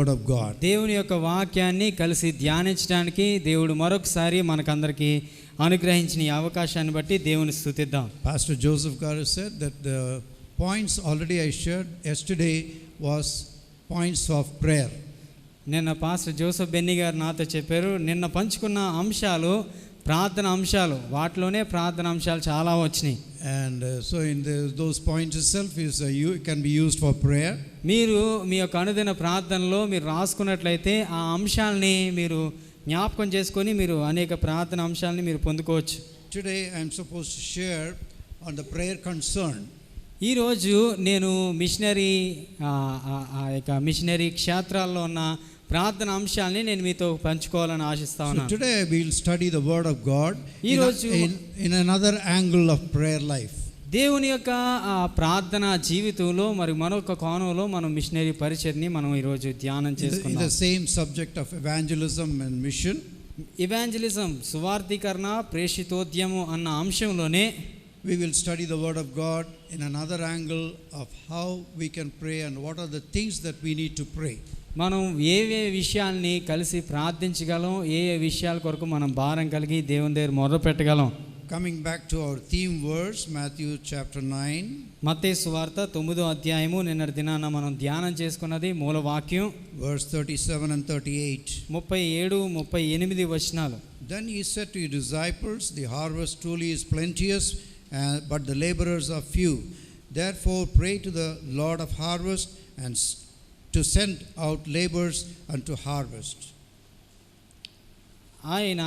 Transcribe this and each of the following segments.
word of God. దేవుని యొక్క వాక్యాన్ని కలిసి ధ్యానించడానికి దేవుడు మరొకసారి మనకందరికి అనుగ్రహించిన ఈ అవకాశాన్ని బట్టి దేవుని స్తుతిద్దాం. Pastor Joseph Garu said that the points already I shared yesterday was points of prayer. నిన్న పాస్టర్ జోసెఫ్ బెన్నీ గారు నాతో చెప్పారు, నిన్న పంచుకున్న అంశాలు ప్రార్థన అంశాలు, వాటిలోనే ప్రార్థన అంశాలు చాలా వచ్చినాయి. And so in those points itself is can be used for prayer. మీరు మీ యొక్క అనుదిన ప్రార్థనలో మీరు రాసుకున్నట్లయితే ఆ అంశాలని మీరు జ్ఞాపకం చేసుకొని మీరు అనేక ప్రార్థన అంశాలని మీరు పొందుకోవచ్చు. Today I am supposed to share on the prayer concern. ఈరోజు నేను మిషనరీ క్షేత్రాల్లో ఉన్న ప్రార్థన అంశాలని నేను మీతో పంచుకోవాలని ఆశిస్తా ఉన్నాను. So today we will study the word of God in another angle of prayer life. దేవుని యొక్క ప్రార్థన జీవితంలో మరి మరొక కోణంలో మనం మిషనరీ పరిచర్ని మనం ఈరోజు ధ్యానం చేసుకుందాం. The same subject of evangelism and mission. Evangelism, సువార్థీకరణ, ప్రేషితోద్యమం అన్న అంశంలోనే we will study the word of God in another angle of how we can pray and what are the things that we need to pray. మనం ఏ విషయాల్ని కలిసి ప్రార్థించగలం, ఏ విషయాల కొరకు మనం భారం కలిగి దేవుని దగ్గర మొదలు పెట్టగలం. Coming back to our theme verse, Matthew chapter 9. మత్తయి సువార్త 9వ అధ్యాయము నిన్నటి దినాన మనం ధ్యానం చేసుకున్నది మూల వాక్యం verse 37 and 38. 37, 38 వచనాలు. Then he said to his disciples, the harvest truly is plenteous, but the laborers are few. Therefore pray to the Lord of harvest and to send out laborers unto harvest. ఆయన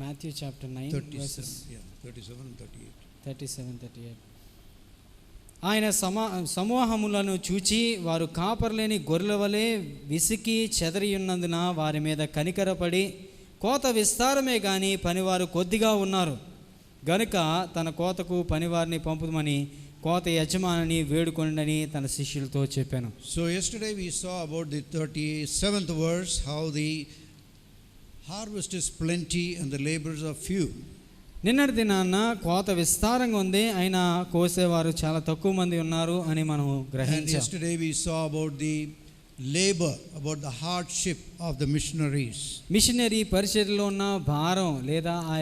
Matthew chapter 9 verses 37 and 38. ఆయన సమూహములను చూచి వారు కాపర్లేని గొర్రెల వలె విసికి చెదరియున్నందున వారి మీద కనికరపడి, కోత విస్తారమే గాని పనివారు కొద్దిగా ఉన్నారు గనుక తన కోతకు పనివారిని పంపుమని కోత యజమానిని వేడుకొండని తన శిష్యులతో చెప్పాను. So yesterday we saw about the 37th verse, how the harvest is plenty and the laborers are few. నిన్నటి దినాన్న కోత విస్తారంగా ఉంది, అయినా కోసేవారు చాలా తక్కువ మంది ఉన్నారు అని మనం గ్రహించాం. Yesterday we saw about the labor, about the hardship of the missionaries. Missionary పరిచర్యలో ఉన్న భారం లేదా ఆ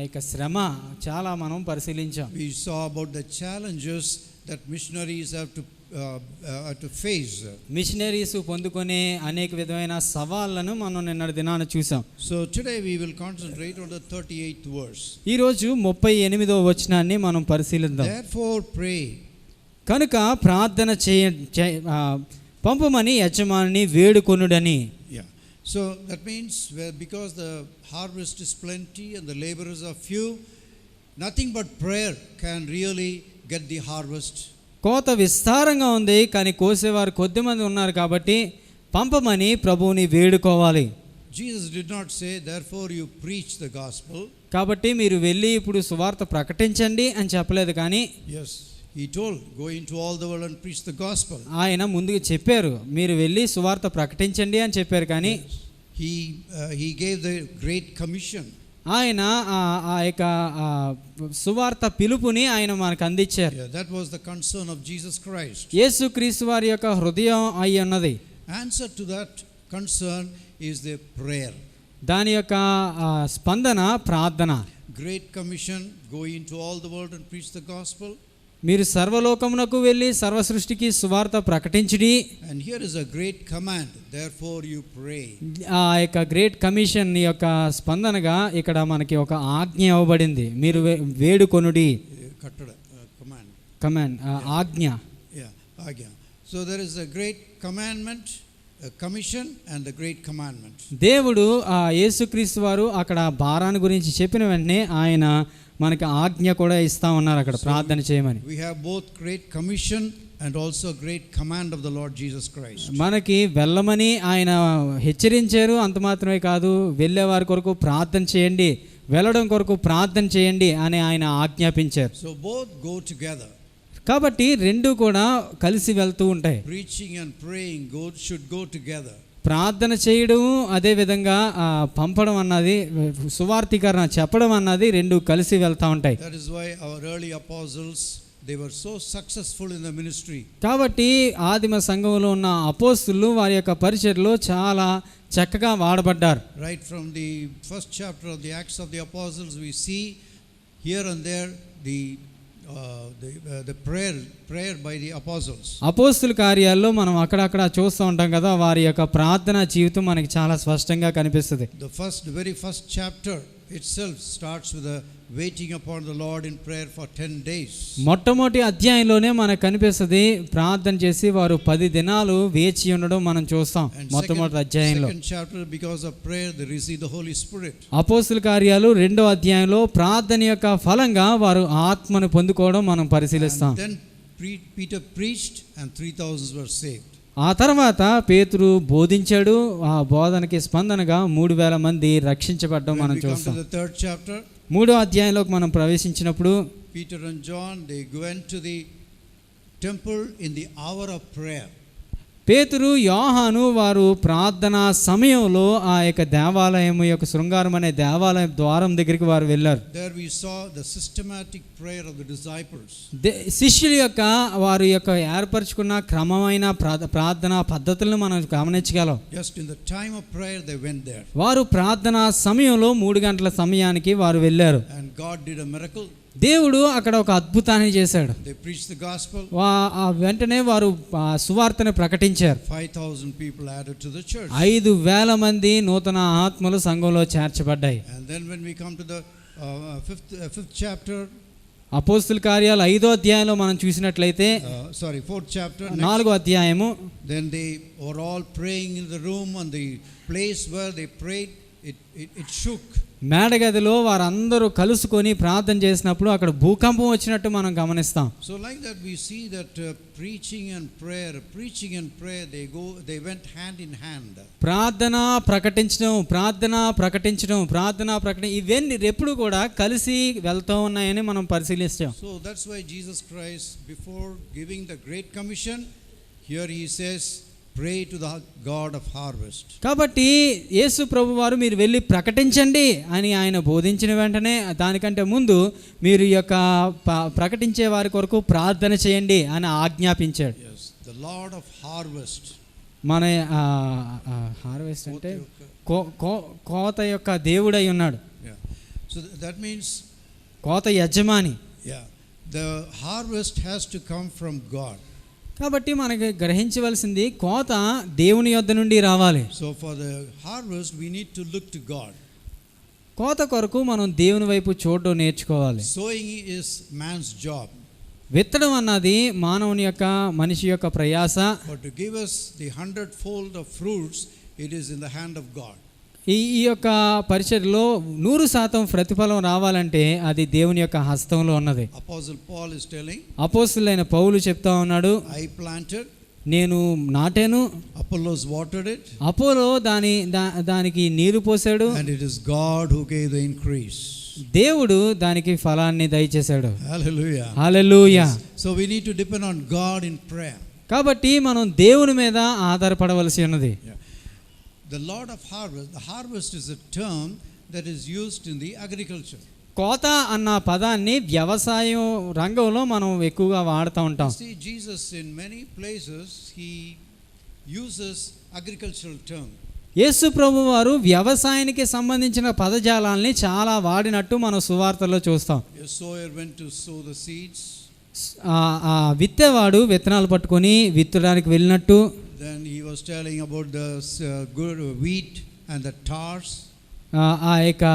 యొక్క శ్రమ చాలా మనం పరిశీలించాం. We saw about the challenges that missionaries have to face. Missionaries పొందుకునే అనేక విధమైన సవాళ్లను మనం నిన్నటి దినాన చూసాం. So today we will concentrate on the 38th verse. ఈ రోజు 38వ వచనాన్ని మనం పరిశీలిద్దాం. Therefore pray. కనుక ప్రార్థన పంపమని యజమానిని వేడుకొనుడని. Yeah. So that means because the harvest is plenty and the laborers are few, nothing but prayer can really get the harvest. కోత విస్తారంగా ఉంది కానీ కోసేవారు కొద్ది మంది ఉన్నారు కాబట్టి పంపమని ప్రభువుని వేడుకోవాలి. Jesus did not say therefore you preach the gospel. కాబట్టి మీరు వెళ్ళి ఇప్పుడు సువార్త ప్రకటించండి అని చెప్పలేదు, కానీ Yes, he told go into all the world and preach the gospel. ఆయన ముందుగా చెప్పారు మీరు వెళ్ళి సువార్త ప్రకటించండి అని చెప్పారు, కానీ he gave the great commission. ఆయన ఆ యొక్క సువార్త పిలుపుని ఆయన మనకు అందించారు. That was the concern of Jesus Christ. యేసుక్రీస్తు వారి యొక్క హృదయం అయి ఉన్నది. Answer to that concern is the prayer. దాని యొక్క స్పందన ప్రార్థన. Great commission, go into all the world and preach the gospel. మీరు సర్వలోకమునకు వెళ్ళి సర్వ సృష్టికి సువార్త ప్రకటించుడి. And here is a great command, therefore you pray. ఆ యొక్క గ్రేట్ కమిషన్ యొక్క స్పందనగా ఇక్కడ మనకి ఒక ఆజ్ఞ ఇవ్వబడింది, మీరు వేడుకొనుడి. కమాండ్ ఆజ్ఞ. ఆజ్ఞ. So there is a great commandment, a commission and the great commandment. దేవుడు యేసుక్రీస్తు వారు అక్కడ భారాన్ని గురించి చెప్పిన వెంటనే ఆయన మనకి ఆజ్ఞ కూడా ఇస్తా ఉన్నారు అక్కడ ప్రార్థన చేయమని. We have both great commission and also great command of the Lord Jesus Christ. మనకి వెళ్ళమని ఆయన హెచ్చరించారు, అంత మాత్రమే కాదు వెళ్ళే వారి కొరకు ప్రార్థన చేయండి, వెళ్ళడం కొరకు ప్రార్థన చేయండి అని ఆయన ఆజ్ఞాపించారు. So both go together. కాబట్టి రెండు కూడా కలిసి వెళ్తూ ఉంటాయి. Preaching and praying should go together. ప్రార్థన చేయడం అదే విధంగా పంపడం అన్నది, సువార్థీకరణ చెప్పడం అన్నది రెండు కలిసి వెళ్తూ ఉంటాయి. That is why our early apostles they were so successful in the ministry. కాబట్టి ఆదిమ సంఘంలో ఉన్న అపోస్తులు వారి యొక్క పరిచర్యలో చాలా చక్కగా వాడబడ్డారు. Right from the first chapter of the Acts of the Apostles, we see here and there the prayer by the apostles. అపోస్తుల కార్యాల్లో మనం అక్కడక్కడ చూస్తూ ఉంటాం కదా, వారి యొక్క ప్రార్థనా జీవితం మనకి చాలా స్పష్టంగా కనిపిస్తుంది. The very first chapter itself starts with a waiting upon the Lord in prayer for 10 days. మొట్టమొదటి అధ్యాయంలోనే మనకు కనిపిస్తుంది ప్రార్థన చేసి వారు 10 దినాలు వేచి ఉండడం మనం చూస్తాం. మొట్టమొదటి అధ్యాయంలో second chapter, because of prayer they receive the Holy Spirit. అపోస్తుల కార్యాలు 2వ అధ్యాయంలో ప్రార్థన యొక్క ఫలంగా వారు ఆత్మను పొందుకోవడం మనం పరిశీలిస్తాం. And then Peter preached and 3,000 were saved. ఆ తర్వాత పేతురు బోధించాడు, ఆ బోధనకి స్పందనగా 3,000 మంది రక్షించబడడం మనం చూస్తాం. The third chapter, 3వ అధ్యాయంలోకి మనం ప్రవేశించినప్పుడు Peter and John, they went to the temple in the hour of prayer. పేతురు యోహాను వారు ప్రార్థనా సమయంలో ఆ యొక్క దేవాలయం యొక్క శృంగారం అనే దేవాలయం ద్వారం దగ్గరికి వారు వెళ్ళారు. There we saw the systematic prayer of the disciples. శిష్యుల యొక్క వారి యొక్క ఏర్పరచుకున్న క్రమమైన ప్రార్థనా పద్ధతులను మనం గమనించగలం. Just in the time of prayer they went there. వారు ప్రార్థనా సమయంలో 3 గంటల సమయానికి వారు వెళ్ళారు. And God did a miracle. దేవుడు అక్కడ ఒక అద్భుతాన్ని చేశాడు. They preached the gospel. వెంటనే వారు సువార్తను ప్రకటించారు. 5,000 people added to the church. 5,000 మంది నూతన ఆత్మలు సంఘంలో చేర్చబడ్డాయి. And then when we come to the fifth chapter, అపోస్తుల కార్యాలు 5వ అధ్యాయంలో మనం చూసినట్లయితే fourth chapter, 4వ అధ్యాయము, then they were all praying in the room, and the place where they prayed it shook. మేడగదిలో వారందరూ కలుసుకొని ప్రార్థన చేసినప్పుడు అక్కడ భూకంపం వచ్చినట్టు మనం గమనిస్తాం. So like that we see that preaching and prayer they went hand in hand. ప్రార్థన ప్రకటన ఇవన్నీ ఎప్పుడు కూడా కలిసి వెళ్తూ ఉన్నాయని మనం పరిశీలిస్తాం. So that's why Jesus Christ, before giving the great commission, here he says, pray to the God of harvest. కాబట్టి యేసు ప్రభు వారు మీరు వెళ్ళి ప్రకటించండి అని ఆయన బోధించిన వెంటనే దానికంటే ముందు మీరు యొక్క ప్రకటించే వారి కొరకు ప్రార్థన చేయండి అని ఆజ్ఞాపించాడు. Yes, the Lord of harvest. మన హార్వెస్ట్ అంటే కోత యొక్క దేవుడై ఉన్నాడు. Yeah. So that means కోత యజమాని. Yeah. The harvest has to come from God. కాబట్టి మనకి గ్రహించవలసింది కోత దేవుని యొద్ద నుండి రావాలి. So for the harvest we need to look to God. కోత కొరకు మనం దేవుని వైపు చూడడం నేర్చుకోవాలి. Sowing is man's job. విత్తడం అన్నది మనిషి యొక్క ప్రయాస. But to give us the 100-fold of fruits, it is in the hand of God. ఈ యొక్క పరిచర్యలో 100% ప్రతిఫలం రావాలంటే అది దేవుని యొక్క హస్తంలో ఉన్నది. Apostle Paul is telling, అపోస్తలుడైన పౌలు చెప్తా ఉన్నాడు, I planted, నేను నాటాను, Apollos watered it, అపోలో దానికి నీరు పోసాడు, and it is God who gave the increase. దేవుడు దానికి ఫలాన్ని దయచేశాడు. Hallelujah. Hallelujah. So we need to depend on God in prayer. కాబట్టి మనం దేవుని మీద ఆధారపడవలసి ఉన్నది. The Lord of harvest, the harvest is a term that is used in the agriculture. కోత అన్న పదాన్ని వ్యవసాయం రంగంలో మనం ఎక్కువగా వాడుతూ ఉంటాం. See, Jesus in many places he uses agricultural term. యేసు ప్రభు వారు వ్యవసాయానికి సంబంధించిన పదజాలాల్ని చాలా వాడినట్టు మనం సువార్తలో చూస్తాం. A sower went to sow the seeds. విత్తేవాడు విత్తనాలు పట్టుకొని విత్తడానికి వెళ్ళినట్టు. Then he was telling about the good wheat and the tares. ఆ యొక్క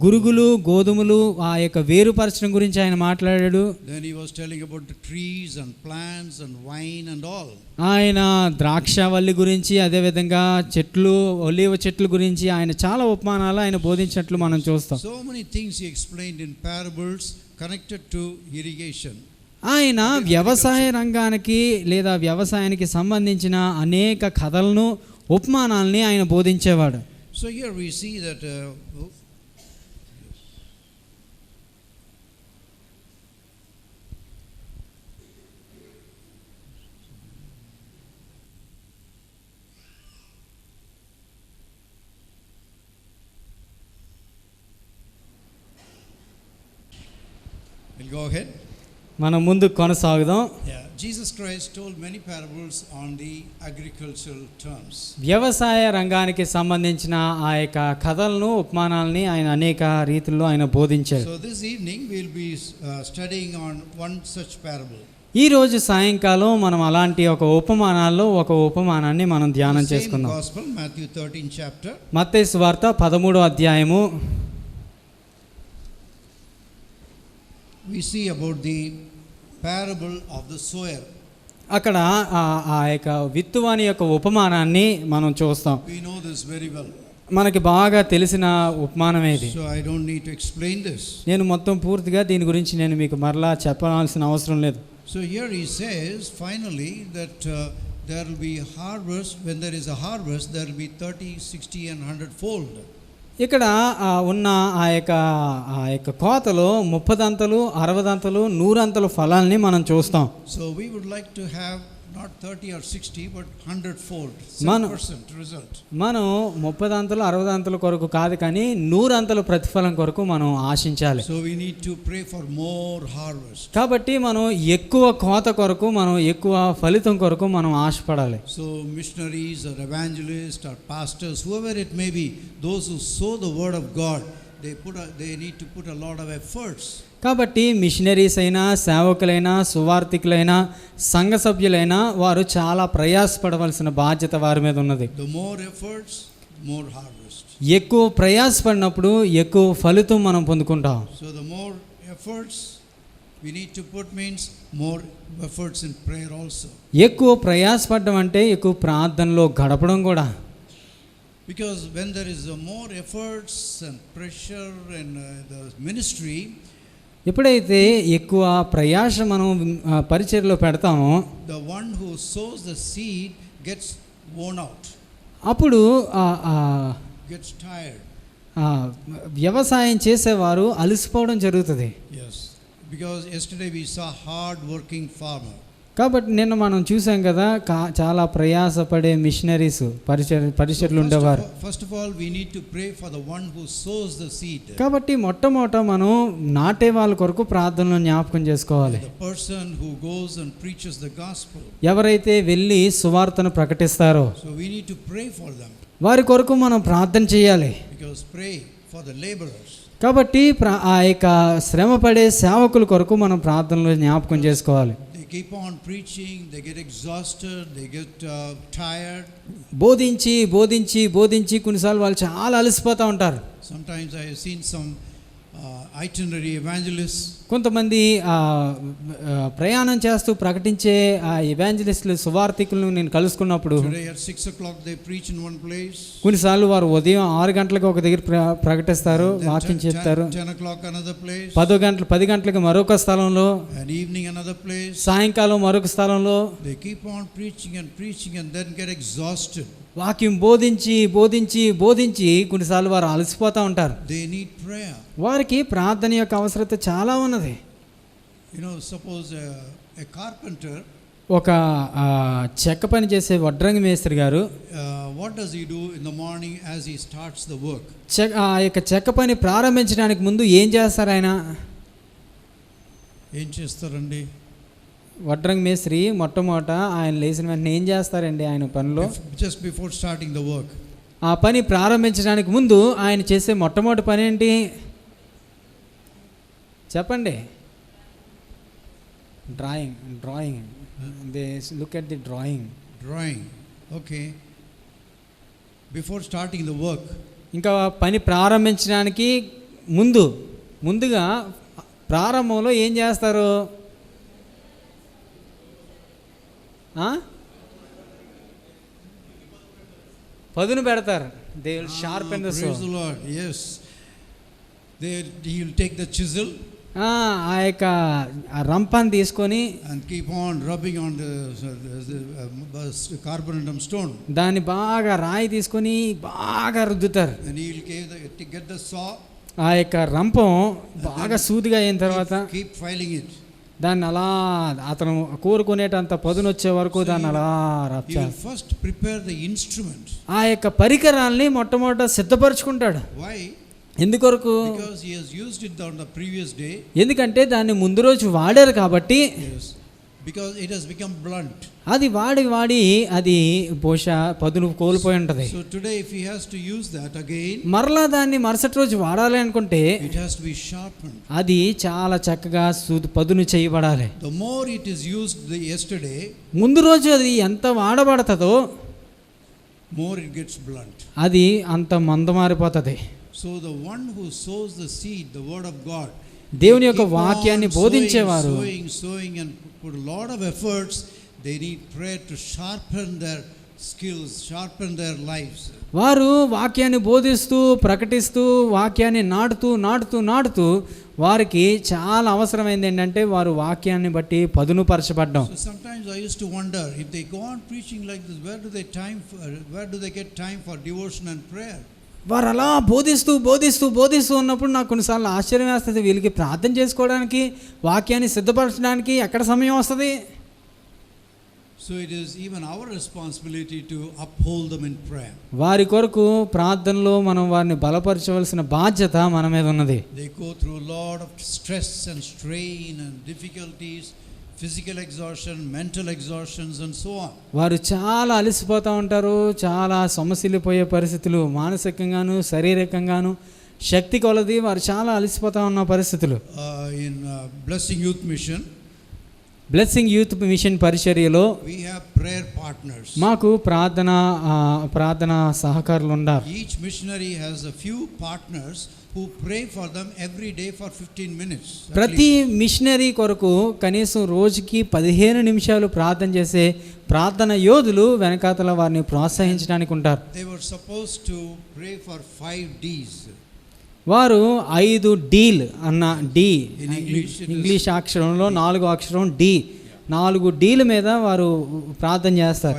గురుగులు గోధుమలు ఆ యొక్క వేరుపరచడం గురించి ఆయన మాట్లాడాడు. Then he was telling about the trees and plants and wine and all. ఆయన ద్రాక్షవల్లి గురించి అదేవిధంగా చెట్లు ఒలీవ చెట్ల గురించి ఆయన చాలా ఉపమానాలు ఆయన బోధించినట్లు మనం చూస్తాం. So many things he explained in parables connected to irrigation. ఆయన వ్యవసాయ రంగానికి లేదా వ్యవసాయానికి సంబంధించిన అనేక కథలను ఉపమానాల్ని ఆయన బోధించేవాడు. So here we see that we'll go ahead. మనం ముందుకు కొనసాగుదాం. Yeah, Jesus Christ told many parables on the agricultural terms. వ్యవసాయ రంగానికి సంబంధించిన ఆ యొక్క కథలను, ఉపమానాలని ఆయన అనేక రీతుల్లో ఆయన బోధించారు. So this evening we'll be studying on one such parable. ఈ రోజు సాయంకాలం మనం అలాంటి ఒక ఉపమానాల్లో ఒక ఉపమానాన్ని మనం ధ్యానం The same చేసుకుందాం. gospel, Matthew 13 chapter. మత్తయి సువార్త 13వ అధ్యాయము. We see about the parable of the sower. అక్కడ ఆ యొక్క విత్తువాని యొక్క ఉపమానాన్ని మనం చూస్తాం. We know this very well. మనకి బాగా తెలిసిన ఉపమానం ఇది. So I don't need to explain this. నేను మొత్తం పూర్తిగా దీని గురించి నేను మీకు మరలా చెప్పాల్సిన అవసరం లేదు. So here he says finally that there will be harvest. When there is a harvest, there will be 30, 60 and 100 fold. ఇక్కడ ఉన్న ఆ యొక్క కోతలో 30 అంతలు, 60 అంతలు, 100 అంతలు ఫలాల్ని మనం చూస్తాం. So we would like to have not 30 or 60 but 100 fold, Manu- 7% result. మనం 30 అంతలు, 60 అంతల కొరకు కాదు కానీ 100 అంతల ప్రతిఫలం కొరకు మనం ఆశించాలి. So we need to pray for more harvest. కాబట్టి మనం ఎక్కువ కోత కొరకు, మనం ఎక్కువ ఫలితం కొరకు మనం ఆశపడాలి. So missionaries or evangelists or pastors, whoever it may be, those who sow the word of God, they need to put a lot of efforts. కాబట్టి మిషనరీస్ అయినా, సేవకులైనా, సువార్థికులైనా, సంఘ సభ్యులైనా వారు చాలా ప్రయాసపడవలసిన బాధ్యత వారి మీద ఉన్నది. The more efforts, more harvest. ఎక్కువ ప్రయాసపడినప్పుడు ఎక్కువ ఫలితం మనం పొందుకుంటాం. So the more efforts we need to put means more efforts in prayer also. ఎక్కువ ప్రయాసపడడం అంటే ఎక్కువ ప్రార్థనలో గడపడం కూడా. Because when there is more efforts and pressure in the ministry, ఎప్పుడైతే ఎక్కువ ప్రయాస మనం పరిచర్యలో పెడతామో the one who sows the seed gets worn out, అప్పుడు gets tired. వ్యవసాయం చేసేవారు అలసిపోవడం జరుగుతుంది. Yes, because yesterday we saw hard working farmer. కాబట్టి నిన్న మనం చూసాం కదా, చాలా ప్రయాసపడే మిషనరీస్ పరిచర్లు ఉండేవారు. First of all we need to pray for the one who sows the seed. కాబట్టి మొట్టమొదట మనం నాటే వాళ్ళ కొరకు ప్రార్థనలో జ్ఞాపకం చేసుకోవాలి. The person who goes and preaches the gospel. ఎవరైతే వెళ్ళి సువార్తను ప్రకటిస్తారో So we need to pray for them. వారి కొరకు మనం ప్రార్థన చేయాలి. Because pray for the laborers. కాబట్టి ఆ యొక్క శ్రమపడే సేవకుల కొరకు మనం ప్రార్థనలో జ్ఞాపకం చేసుకోవాలి. They keep on preaching, they get exhausted, they get tired. బోధించి కొన్నిసార్లు వాళ్ళు చాలా అలసిపోతూ ఉంటారు. Sometimes I have seen some itinerary evangelists. కొంతమంది ప్రయాణం చేస్తూ ప్రకటించే ఆ ఎవాంజలిస్టులు, సువార్థికులను నేను కలుసుకున్నప్పుడు Today at 6 o'clock they preach in one place. కొన్నిసార్లు వారు ఉదయం 6 గంటలకు ఒక దగ్గర ప్రకటిస్తారు, వాక్యం చెప్తారు. 10 o'clock another place. 10 గంటలకు మరొక స్థలంలో, And evening another place. సాయంకాలం మరొక స్థలంలో They keep on preaching and then get exhausted. వాక్యం బోధించి కొన్నిసార్లు వారు అలసిపోతూ ఉంటారు. They need prayer. వారికి ప్రార్థన యొక్క అవసరత చాలా ఉన్నది. You know, suppose a carpenter, ఒక చెక్క పని చేసే వడ్రంగి మేస్త్రి గారు what does he do in the morning as he starts the work? ఆ యొక్క చెక్క పని ప్రారంభించడానికి ముందు ఏం చేస్తారు ఆయన? ఏం చేస్తారండి? వడ్రంగి మేస్త్రి మొట్టమొదట ఆయన లేచిన వెంటనే ఏం చేస్తారండి ఆయన పనిలో? Just before starting the work. ఆ పని ప్రారంభించడానికి ముందు ఆయన చేసే మొట్టమొదటి పని ఏంటి చెప్పండి? Drawing. They look at the drawing. Okay. Before starting the work. ఇంకా పని ప్రారంభించడానికి ముందుగా ప్రారంభంలో ఏం చేస్తారు? పదును పెడతారు. They will sharpen the Praise the Lord. Yes. He will take the chisel. ఆ యొక్క రంపాన్ని తీసుకొని and keep on rubbing on the carborundum stone. దాన్ని బాగా రాయి తీసుకొని బాగా రుద్దుతారు. And he will get the saw. ఆ యొక్క రంపం బాగా సూదిగా అయిన తర్వాత keep filing it. దాన్ని అలా అతను కోరుకునేటంత పదును వచ్చే వరకు దాన్ని అలా రప్చాలి. First prepare the instrument. ఆ యొక్క పరికరాల్ని మొట్టమొదట సిద్ధపరచుకుంటాడు. వై? ఎందుకొరకు? Because he has used it on the previous day. ఎందుకంటే దాన్ని ముందు రోజు వాడారు కాబట్టి. Yes. Because it has become blunt. అది వాడి అది బహుశా పదును కోల్పోయి ఉంటది. So today if he has to use that again, మరలా దాన్ని మరుసటి రోజు వాడాలి అనుకుంటే it has to be sharpened. అది చాలా చక్కగా పదును చేయబడాలి. The more it is used yesterday, ముందు రోజు అది ఎంత వాడబడతదో more it gets blunt. అది అంత మందమారిపోతుంది. So the one who sows the seed, the word of God, దేవుని యొక్క వాక్యాన్ని బోధించేవారు sowing and put a lot of efforts, they need prayer to sharpen their skills, sharpen their lives. వారు వాక్యాన్ని బోధిస్తూ ప్రకటిస్తూ వాక్యాన్ని నాటుతూ వారికి చాలా అవసరమైంది ఏంటంటే వారు వాక్యాన్ని బట్టి పదునుపరచబడ్డం. So sometimes I used to wonder, if they go on preaching like this, where do they get time for devotion and prayer? వారు అలా బోధిస్తూ ఉన్నప్పుడు నాకు కొన్నిసార్లు ఆశ్చర్యం వేస్తుంది, వీళ్ళకి ప్రార్థన చేసుకోవడానికి వాక్యాన్ని సిద్ధపరచడానికి ఎక్కడ సమయం వస్తుంది? So it is even our responsibility to uphold them in prayer. వారి కొరకు ప్రార్థనలో మనం వారిని బలపరచవలసిన బాధ్యత మన మీద ఉన్నది. They go through a lot of stress and strain and difficulties, physical exhaustion, mental exhaustions and so on. వారు చాలా అలసిపోతూ ఉంటారు, చాలా సమస్యలిపోయే పరిస్థితులు, మానసికంగాను శారీరకంగాను శక్తి కొలది వారు చాలా అలసిపోతూ ఉన్న పరిస్థితులు. In Blessing Youth Mission, Blessing Youth Mission పరిచర్యలో we have prayer partners. మాకు ప్రార్థన సహకారులు ఉన్నారు. Each missionary has a few partners who pray for them every day for 15 minutes. ప్రతి మిషనరీ కొరకు కనీసం రోజుకి 15 నిమిషాలు ప్రార్థన చేసే ప్రార్థన యోధులు వెనకాతల వారిని ప్రోత్సహించడానికి ఉంటారు. They were supposed to pray for 5 Ds. వారు 5 డీల్ అన్న డి In ఇంగ్లీష్ అక్షరంలో 4 అక్షరం డి, 4 డీల మీద వారు ప్రార్థన చేస్తారు.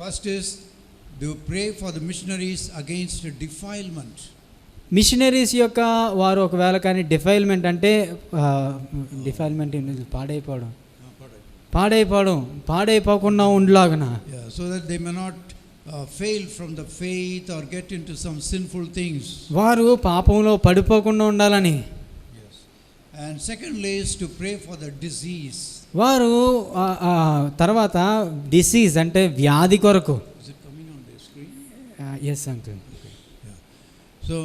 First is they pray for the missionaries against defilement. Missionaries యొక్క వారు ఒకవేళ కానీ డిఫైల్మెంట్ అంటే పాడైపోకుండా ఉండలాగన, so that they may not fail from the faith or get into some sinful things. వారు పాపంలో పడిపోకుండా ఉండాలని. Yes. And secondly is to pray for the disease. వారు తర్వాత డిసీజ్ అంటే వ్యాధి కొరకు. Is it coming on the screen? Yes uncle. Yeah. So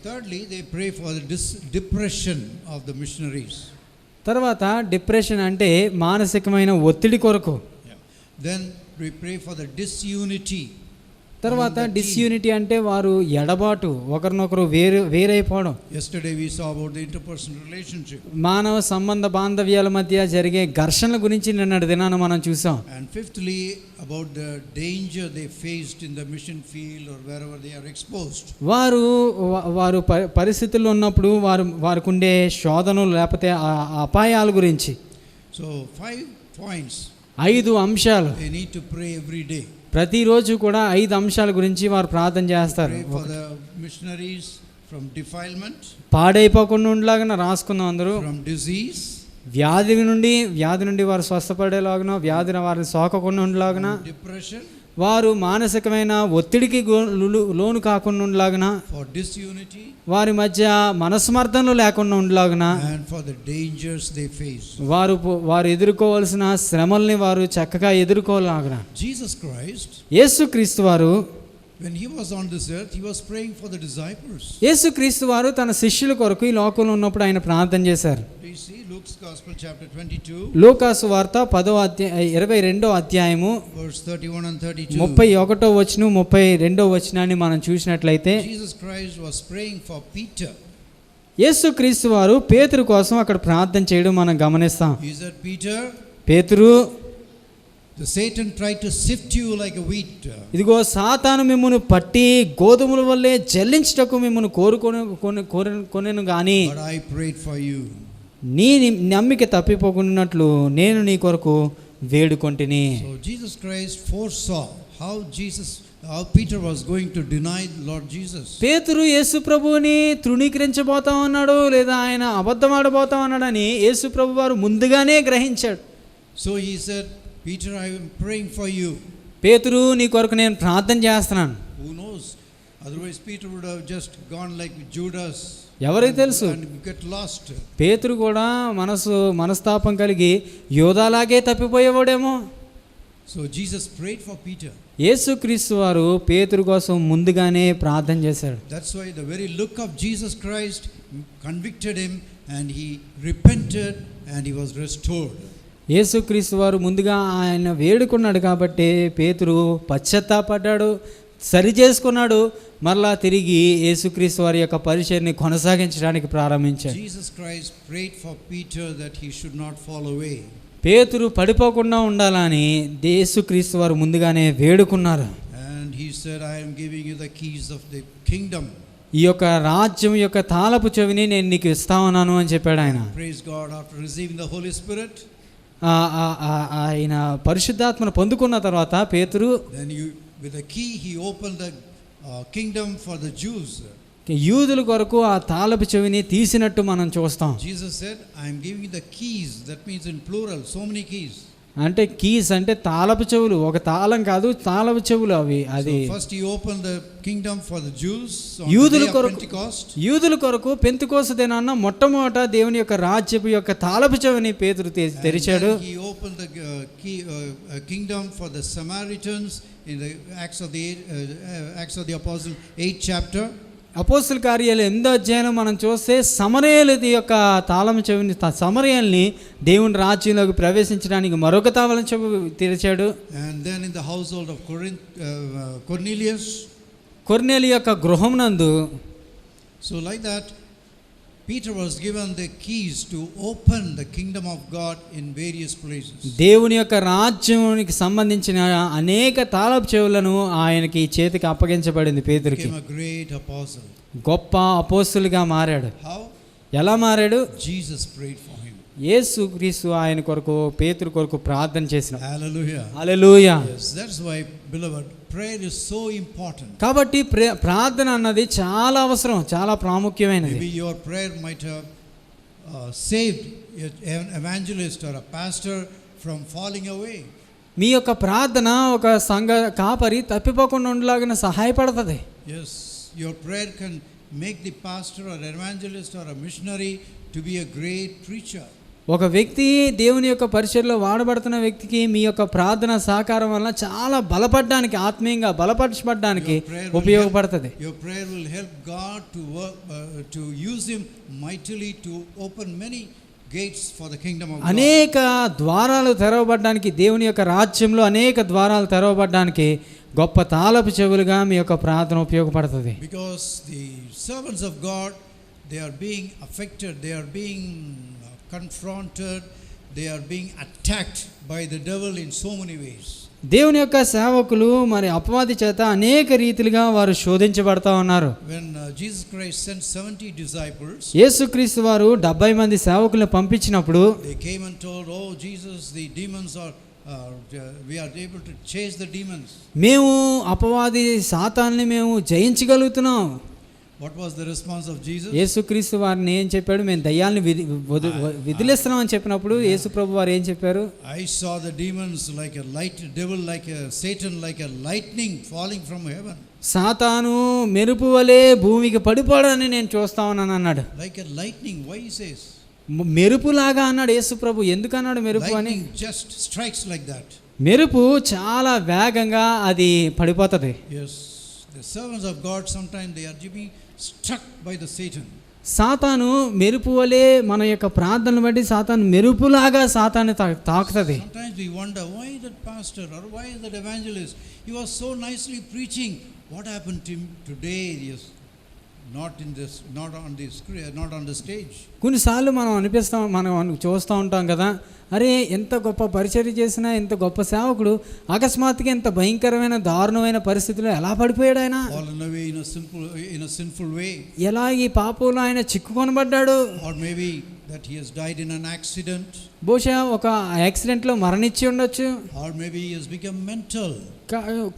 thirdly they pray for the depression of the missionaries. తర్వాత డిప్రెషన్ అంటే మానసికమైన ఒత్తిడి కొరకు. Then we pray for the disunity. తర్వాత డిస్యూనిటీ అంటే వారు ఎడబాటు, ఒకరినొకరు వేరైపోవడం. Yesterday we saw about the interpersonal relationship. మానవ సంబంధ బాంధవ్యాల మధ్య జరిగే ఘర్షణల గురించి నిన్నటి దినాన మనం చూసాం. And fifthly about the danger they faced in the mission field or wherever they are exposed. వారు పరిస్థితుల్లో ఉన్నప్పుడు వారికి ఉండే శోధనలు లేకపోతే అపాయాల గురించి. So 5 points. 5 అంశాలు. They need to pray every day. ప్రతిరోజు కూడా 5 అంశాల గురించి వారు ప్రార్థన చేస్తారు. Pray for the missionaries from defilement, పాడైపోకుండా ఉండలాగా రాసుకుందాం అందరూ. from disease, వ్యాధి నుండి వారు స్వస్థపడేలాగున, వ్యాధిని వారిని సోకకుండా ఉండలాగున, depression, వారు మానసికమైన ఒత్తిడికి లోను కాకుండా ఉండలాగున, for disunity, వారి మధ్య మనస్మర్థనలు లేకుండా ఉండలాగున, and for the dangers they face. వారు ఎదుర్కోవాల్సిన శ్రమల్ని వారు చక్కగా ఎదుర్కోలాగున. Jesus Christ, యేసుక్రీస్తు వారు when he was on this earth, he was praying for the disciples. యేసుక్రీస్తు వారు తన శిష్యుల కొరకు ఈ లోకంలో ఉన్నప్పుడు ఆయన ప్రార్థన చేశారు. We see Luke's Gospel chapter 22, లూకాసు వార్త 22వ అధ్యాయము verse 31 and 32. 31వ వచనం 32వ వచనాన్ని మనం చూసినట్లయితే Jesus Christ was praying for Peter. యేసుక్రీస్తు వారు పేతురు కోసం అక్కడ ప్రార్థన చేయడం మనం గమనిస్తాం. He said, Peter, పేతురు, the Satan tried to sift you like a wheat. ఇదిగో సాతాను మిమ్మును పట్టి గోధుమల వల్లే జల్లించుటకు మిమ్మును కోరుకొనెను గాని, But I prayed for you. నీ నమ్మిక తప్పిపోకున్నట్లు నేను నీ కొరకు వేడుకొంటిని. So Jesus Christ foresaw how Peter was going to deny Lord Jesus. పేతురు యేసు ప్రభువుని తృణీకరించబోతా ఉన్నాడు లేదా ఆయన అబద్ధమాడబోతా ఉన్నాడని యేసు ప్రభు వారు ముందుగానే గ్రహించాడు. So he said, Peter, I am praying for you. పేతురు, నీ కొరకు నేను ప్రార్థన చేస్తున్నాను. Who knows? Otherwise, Peter would have just gone like Judas ఎవరికి తెలుసు, and get lost. పేతురు కూడా మనస్తాపం కలిగి యోధాలాగే తప్పిపోయేవాడేమో. So Jesus prayed for Peter. యేసుక్రీస్తు వారు పేతురు కోసం ముందుగానే ప్రార్థన చేశాడు. That's why the very look of Jesus Christ convicted him and he repented and he was restored. యేసుక్రీస్తు వారు ముందుగా ఆయన వేడుకున్నాడు కాబట్టి పేతురు పశ్చాత్తాపడ్డాడు, సరి చేసుకున్నాడు, మరలా తిరిగి యేసుక్రీస్తు వారి యొక్క పరిచర్యని కొనసాగించడానికి ప్రారంభించాడు. Jesus Christ prayed for Peter that he should not fall away. పేతురు పడిపోకుండా ఉండాలని యేసుక్రీస్తు వారు ముందుగానే వేడుకున్నారు. And he said, I am giving you the keys of the kingdom. ఈ యొక్క రాజ్యం యొక్క తాళపు చెవిని నేను నీకు ఇస్తా ఉన్నాను అని చెప్పాడు ఆయన. Praise God. After receiving the Holy Spirit, ఆయన పరిశుద్ధాత్మను పొందుకున్న తర్వాత పేతురు then with the key he opened the kingdom for the Jews. యూదుల కొరకు ఆ తాళపు చెవిని తీసినట్టు మనం చూస్తాం. Jesus said, I am giving you the keys. That means in plural, so many keys. అంటే కీస్ అంటే తాళపు చెవులు, ఒక తాళం కాదు, తాళపు చెవులు అవి. అది first he opened the kingdom for the Jews on యూదుల the day of కొరకు, Pentecost. యూదుల కొరకు పెంతెకోస్తు దినాన మొట్టమొదట దేవుని యొక్క రాజ్యపు యొక్క తాళపు చెవిని పేతురు తెరిచాడు. He opened the kingdom for the Samaritans in the Acts of the Apostle 8th chapter. అపోస్తుల కార్యాలు 8వ అధ్యాయంలో మనం చూస్తే సమరయేలుది యొక్క తాళము చెవిని, సమరయేల్ని దేవుని రాజ్యంలోకి ప్రవేశించడానికి మరొక తాళం చెవి తెరిచాడు. And then in the household of Cornelius, కొర్నేలి యొక్క గృహం నందు. so like that Peter was given the keys to open the kingdom of God in various places. దేవుని యొక్క రాజ్యానికి సంబంధించిన అనేక తాళపు చెవులను ఆయనకి చేతికి అప్పగించబడింది. పేతురుకి Became a great apostle. గొప్ప అపోస్తులుగా మారాడు. How? ఎలా మారాడు? Jesus prayed for him. యేసుక్రీస్తు ఆయన కొరకు, పేతురు కొరకు ప్రార్థన చేసిన. Hallelujah. Hallelujah. Yes, that's why, beloved, prayer is so important. కాబట్టి ప్రార్థన అన్నది చాలా అవసరం, చాలా ప్రాముఖ్యమైనది. Maybe your prayer might have saved an evangelist or a pastor from falling away. మీ యొక్క ప్రార్థన ఒక సంఘ కాపరి తప్పిపోకుండా ఉండలాగిన సహాయపడుతుంది. Yes, your prayer can make the pastor or evangelist or a missionary to be a great preacher. ఒక వ్యక్తి దేవుని యొక్క పరిచర్యలో వాడబడుతున్న వ్యక్తికి మీ యొక్క ప్రార్థన సహకారం వల్ల చాలా బలపడడానికి, ఆత్మీయంగా బలపరచబడడానికి ఉపయోగపడుతుంది. Your prayer will help God to work, to use him mightily to open many gates for the kingdom of God. అనేక ద్వారాలు తెరవబడడానికి, దేవుని యొక్క రాజ్యంలో అనేక ద్వారాలు తెరవబడడానికి గొప్ప తాళపు చెవులుగా మీ యొక్క ప్రార్థన ఉపయోగపడుతుంది. Because the servants of God, they are being affected, they are being confronted, they are being attacked by the devil in so many ways. దేవుని యొక్క సేవకులు మరి అపవాది చేత అనేక రీతిలుగా వారు శోధించబడతా ఉన్నారు. When Jesus Christ sent 70 disciples, యేసుక్రీస్తు వారు 70 మంది సేవకులను పంపించినప్పుడు they came and told, oh Jesus, the demons are we are able to chase the demons. మేము అపవాది సాతాన్ని మేము జయించగలుగుతున్నాం. What was the response of Jesus? యేసుక్రీస్తు వారిని ఏం చెప్పాడు? మేము దయ్యాలను విదిలిస్తున్నాం అని చెప్పినప్పుడు యేసు ప్రభు వారు ఏం చెప్పారు? I saw the demons like a devil, like a Satan, like a lightning falling from heaven. సాతాను మెరుపు వలె భూమికి పడిపోవడాన్ని నేను చూస్తా ఉన్నాను అన్నాడు. Like a lightning, why he says? మెరుపులాగా అన్నాడు యేసు ప్రభు. ఎందుకు అన్నాడు మెరుపు అని? Lightning just strikes like that. మెరుపు చాలా వేగంగా అది పడిపోతుంది. Yes, the servants of God sometimes they are being struck by the Satan. సాతాను మెరుపు వలె మన యొక్క ప్రార్థనను బట్టి సాతాను మెరుపులాగా సాతాన్ని తాకుతుంది. Sometimes we wonder, why that pastor or why that evangelist, he was so nicely preaching, what happened to him today? Yes, not on the stage. కొన్నిసార్లు మనం చూస్తూ ఉంటాం కదా, అరే ఎంత గొప్ప పరిచర్య చేసినా, ఎంత గొప్ప సేవకుడు అకస్మాత్తుగా ఎంత భయంకరమైన దారుణమైన పరిస్థితుల్లో ఎలా పడిపోయాడు ఆయన? Fallen away in a sinful way. ఎలా ఈ పాపంలో ఆయన చిక్కుకొనబడ్డాడు? Or maybe that he has died in an accident. బహుశా ఒక యాక్సిడెంట్లో మరణించి ఉండొచ్చు. Or maybe he has become mental.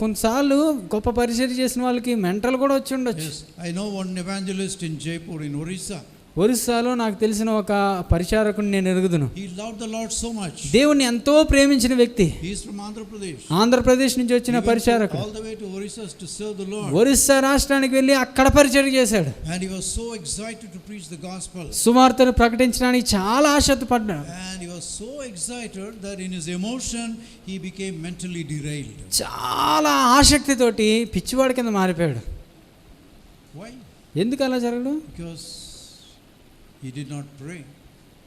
కొన్నిసార్లు గొప్ప పరిచర్య చేసిన వాళ్ళకి మెంటల్ కూడా వచ్చి ఉండొచ్చు. Yes, I know one evangelist in Jaipur in Orissa. ఒరిస్సాలో నాకు తెలిసిన ఒక పరిచారకుని నేను ఎరుగుదును. He loved the Lord so much. దేవుణ్ణి ఎంతో ప్రేమించిన వ్యక్తి. He is from Andhra Pradesh. Andhra Pradesh నుంచి వచ్చిన He went పరిచారకుడు. all the way to Orissa to serve the Lord. Orissa రాష్ట్రానికి వెళ్ళి అక్కడ పరిచయం చేశాడు. And he was so excited to preach the gospel. సువార్తను ప్రకటించడానికి చాలా ఆసక్తిపడ్డాడు. And he was so excited that in his emotion he became mentally derailed. చాలా ఆసక్తితోటి పిచ్చివాడి కింద మారిపోయాడు. Why? ఎందుకు అలా జరగడం? Because he did not pray.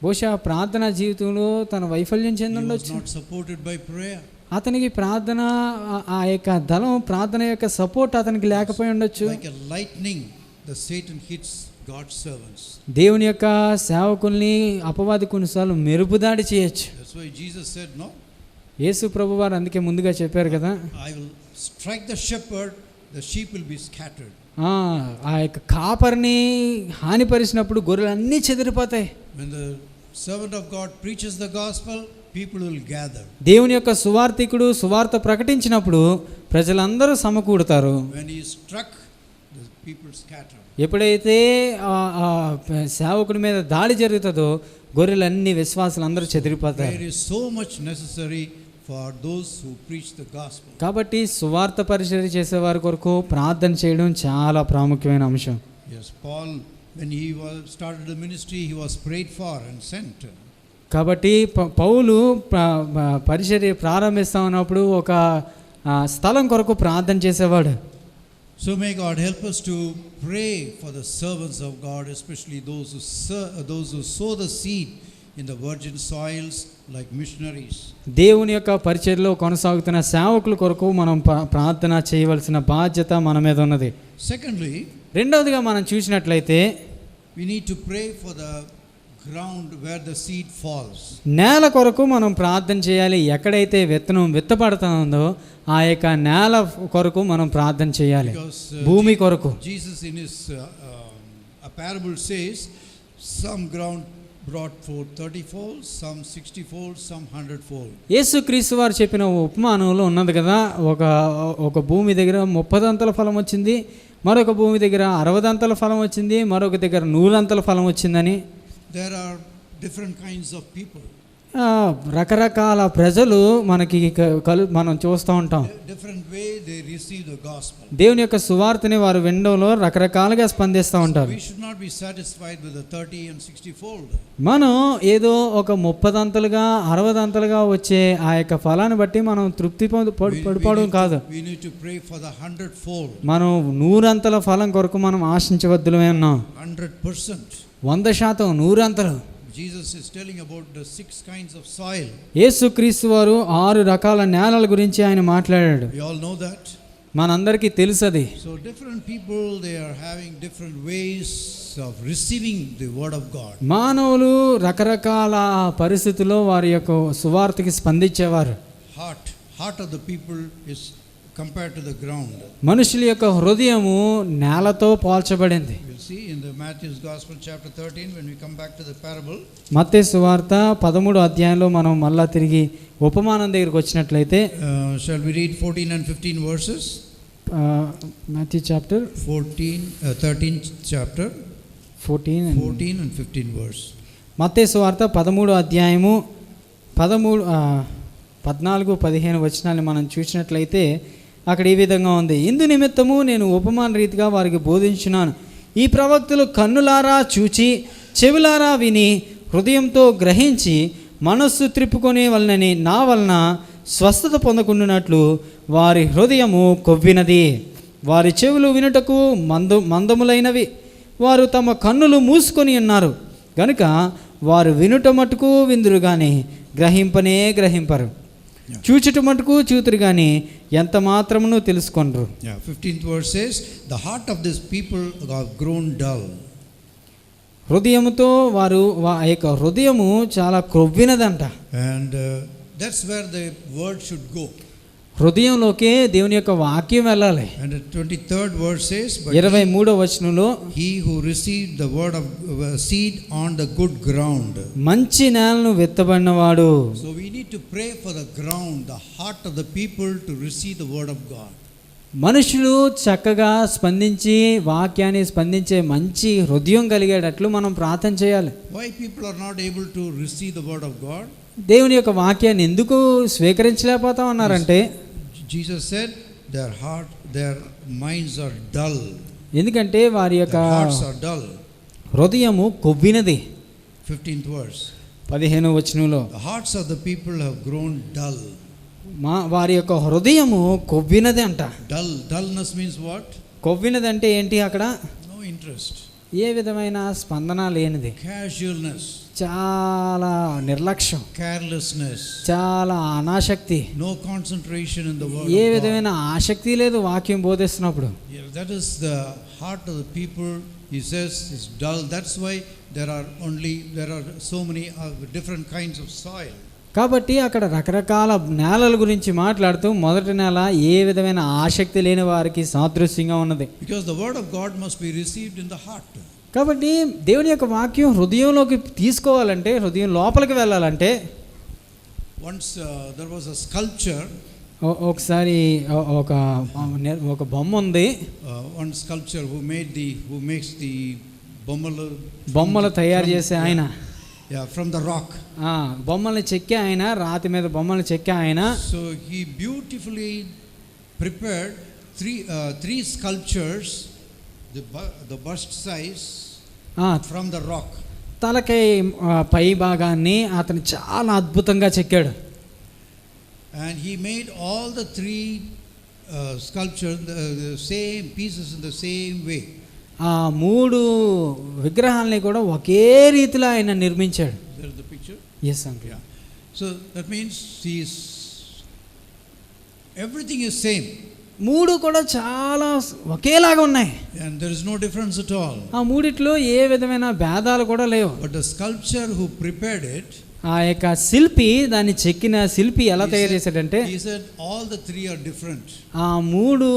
బహుశా ప్రార్థనా జీవితంలో తన వైఫల్యం He was చెందుండొచ్చు. not supported by prayer. అతనికి ప్రార్థన ఆ యొక్క దళం ప్రార్థన యొక్క సపోర్ట్ అతనికి లేకపోయి ఉండొచ్చు. Like a lightning, the Satan hits God's servants. దేవుని యొక్క సేవకుల్ని అపవాది కొన్నిసార్లు మెరుపుదాడి చేయొచ్చు. That's why Jesus said, no, యేసు ప్రభు వారు అందుకే ముందుగా చెప్పారు కదా, I will strike the shepherd, the sheep will be scattered. ఆ యొక్క కాపరిని హానిపరిచినప్పుడు గొర్రెలన్నీ చెదిరిపోతాయి. When the servant of God preaches the gospel, people will gather. దేవుని యొక్క సువార్థికుడు సువార్త ప్రకటించినప్పుడు ప్రజలందరూ సమకూడతారు. When he is struck, the people scatter. ఎప్పుడైతే సేవకుడి మీద దాడి జరుగుతుందో గొర్రెలన్నీ విశ్వాసులందరూ చెదిరిపోతారు. Prayer is so much necessary for those who preach the gospel. కాబట్టి సువార్త పరిచర్య చేసేవారి కొరకు ప్రార్థన చేయడం చాలా ప్రాముఖ్యమైన అంశం. Yes, Paul, when he started the ministry, he was prayed for and sent. కాబట్టి పౌలు పరిచర్య ప్రారంభిస్తా ఉన్నప్పుడు ఒక స్థలం కొరకు ప్రార్థన చేసేవాడు. So may God help us to pray for the servants of God, especially those who sow the seed in the virgin soils like missionaries. దేవుని యొక్క పరిచర్యలో కొనసాగుతున్న సేవకుల కొరకు మనం ప్రార్థన చేయవలసిన బాధ్యత మన మీద ఉన్నది. Secondly, రెండవదిగా మనం చూసినట్లయితే we need to pray for the ground where the seed falls. నేల కొరకు మనం ప్రార్థన చేయాలి. ఎక్కడైతే విత్తనం విత్తబడుతుందో ఆ యొక్క నేల కొరకు మనం ప్రార్థన చేయాలి. భూమి కొరకు. Jesus in his a parable says, some ground brought forth 30-fold, some 60-fold, some 100-fold. యేసుక్రీస్తు వారు చెప్పిన ఉపమానంలో ఉన్నది కదా, ఒక భూమి దగ్గర 30 అంతల ఫలం వచ్చింది, మరొక భూమి దగ్గర 60 అంతల ఫలం వచ్చింది, మరొక దగ్గర 100 అంతల ఫలం వచ్చిందని. There are different kinds of people. రకరకాల ప్రజలు మనకి మనం చూస్తూ ఉంటాం. Different way they receive the gospel. దేవుని యొక్క సువార్తని వారు వినడంలో రకరకాలుగా స్పందిస్తూ ఉంటారు. We should not be satisfied with the 30 and 60-fold. మనం ఏదో ఒక 30 అంతలుగా 60 అంతలుగా వచ్చే ఆ యొక్క ఫలాన్ని బట్టి మనం తృప్తి పడిపోవడం కాదు. We need to pray for the 100-fold. మనం 100 అంతల ఫలం కొరకు మనం ఆశించవద్దులమే ఉన్నాం. 100%. 100%, 100 అంతలు. Jesus is telling about the 6 kinds of soil. యేసుక్రీస్తు వారు 6 రకాల నేలల గురించి ఆయన మాట్లాడాడు. We all know that. మనందరికీ తెలుసది. So different people, they are having different ways of receiving the word of God. మానవులు రకరకాల పరిస్థితుల్లో వారి యొక్క సువార్తకి స్పందించేవారు. Heart of the people is compared to the ground. మనుషుల యొక్క హృదయము నేలతో పోల్చబడింది. We'll see in the Matthew's Gospel chapter 13 when we come back to the parable. మత్తయి సువార్త 13వ అధ్యాయంలో మనం మళ్ళా తిరిగి ఉపమానం దగ్గరికి వచ్చినట్లయితే Shall we read 14 and 15 verses? Matthew chapter 13th chapter 14 and 15 verse. మత్తయి సువార్త 13వ అధ్యాయము 14-15 వచనాలను మనం చూసినట్లయితే అక్కడ ఈ విధంగా ఉంది. ఇందు నిమిత్తము నేను ఉపమాన రీతిగా వారికి బోధించున్నాను. ఈ ప్రవక్తలు కన్నులారా చూచి చెవులారా విని హృదయంతో గ్రహించి మనస్సు త్రిప్పుకొనే వలనని నా వలన స్వస్థత పొందకుండునట్లు వారి హృదయము కొవ్వినది, వారి చెవులు వినుటకు మందములైనవి, వారు తమ కన్నులు మూసుకొని ఉన్నారు గనుక వారు వినుట మటుకు విందురు కానీ గ్రహింపరు, చూచుట మటుకు చూతురు కానీ ఎంత మాత్రమును తెలుసుకొనరు. 15th verse says, the heart of this people have grown dull. హృదయముతో వారు యొక్క హృదయము చాలా క్రొవ్వినదంట. And that's where the word should go. హృదయంలోకే దేవుని యొక్క వాక్యం వెళ్ళాలి. And the 23rd verse says, 23వ వచనంలో he who received the word of seed on the good ground. మంచి నేలను విత్తబడినవాడు. So we need to pray for the ground, the heart of the people to receive the word of God. మనుషులు చక్కగా స్పందించి వాక్యాన్ని స్పందించే మంచి హృదయం కలిగేటట్లు మనం ప్రార్థన చేయాలి. Why people are not able to receive the word of God? దేవుని యొక్క వాక్యాన్ని ఎందుకు స్వీకరించలేకపోతా ఉన్నారంటే Jesus said their minds are dull. ఎందుకంటే వారి యొక్క Their hearts are dull. హృదయము కొవ్వినది. 15th verse. 15వ వచనంలో The hearts of the people have grown dull. వారి యొక్క హృదయము కొవ్వినది అంట. Dullness means what? కొవ్వినది అంటే ఏంటి? అక్కడ No interest. ఏ విధమైన స్పందన లేనిది, Casualness. చాలా నిర్లక్ష్యం, Carelessness. చాలా అనాసక్తి, No concentration in the word A of God. విధమైన ఆసక్తి లేదు వాక్యం బోధిస్తున్నప్పుడు. Yeah, that is the heart of the people. He says is dull. That's why there are so many different kinds of soil. కాబట్టి అక్కడ రకరకాల నేలల గురించి మాట్లాడుతూ మొదటి నేల ఏ విధమైన ఆసక్తి లేని వారికి సాదృశ్యంగా ఉన్నది. Because the word of God must be received in the heart. కాబట్టి దేవుని యొక్క వాక్యం హృదయంలోకి తీసుకోవాలంటే, హృదయం లోపలికి వెళ్ళాలంటే, Once there was a sculpture. ఒకసారి ఒక బొమ్మ ఉంది. One sculpture who makes the బొమ్మలు తయారు చేసే ఆయన. Yeah, from the rock. బొమ్మల్ని చెక్కే ఆయన, రాతి మీద బొమ్మల్ని చెక్కే ఆయన. So he beautifully prepared three sculptures, the bust size from the rock. తలకై పై భాగాన్ని అతను చాలా అద్భుతంగా చెక్కాడు. And he made all the three sculptures the same pieces in the same way. ఆ మూడు విగ్రహాలని కూడా ఒకే రీతిలో ఆయన నిర్మించాడు. There is the picture. Yes, uncle. Yeah. So that means everything is same. మూడు కూడా చాలా ఒకేలాగా ఉన్నాయి. And there is no difference at all. ఆ మూడిట్లో ఏ విధమైన భేదాలు కూడా లేవు. But the sculptor who prepared it, ఆ యొక్క శిల్పి, దాన్ని చెక్కిన శిల్పి ఎలా తయారు చేశాడంటే, he said all the three are different. ఆ మూడు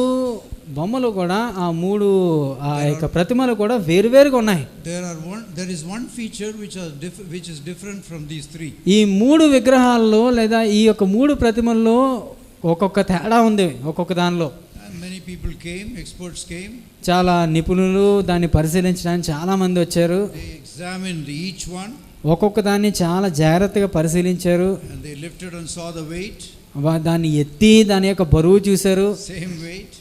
బొమ్మలు కూడా, ఆ మూడు ఆ యొక్క ప్రతిమలు కూడా వేరువేరుగా ఉన్నాయి. There is one feature which is different from these three. ఈ మూడు విగ్రహాల్లో లేదా ఈ యొక్క మూడు ప్రతిమల్లో ఒక్కొక్క తేడా ఉంది ఒక్కొక్క దానిలో. And many people came, experts came. చాలా నిపుణులు దాన్ని పరిశీలించడానికి చాలా మంది వచ్చారు. They examined each one. ఒక్కొక్క దాన్ని చాలా జాగ్రత్తగా పరిశీలించారు. And they lifted and saw the weight. దాన్ని ఎత్తి దాని యొక్క బరువు చూశారు. Same weight.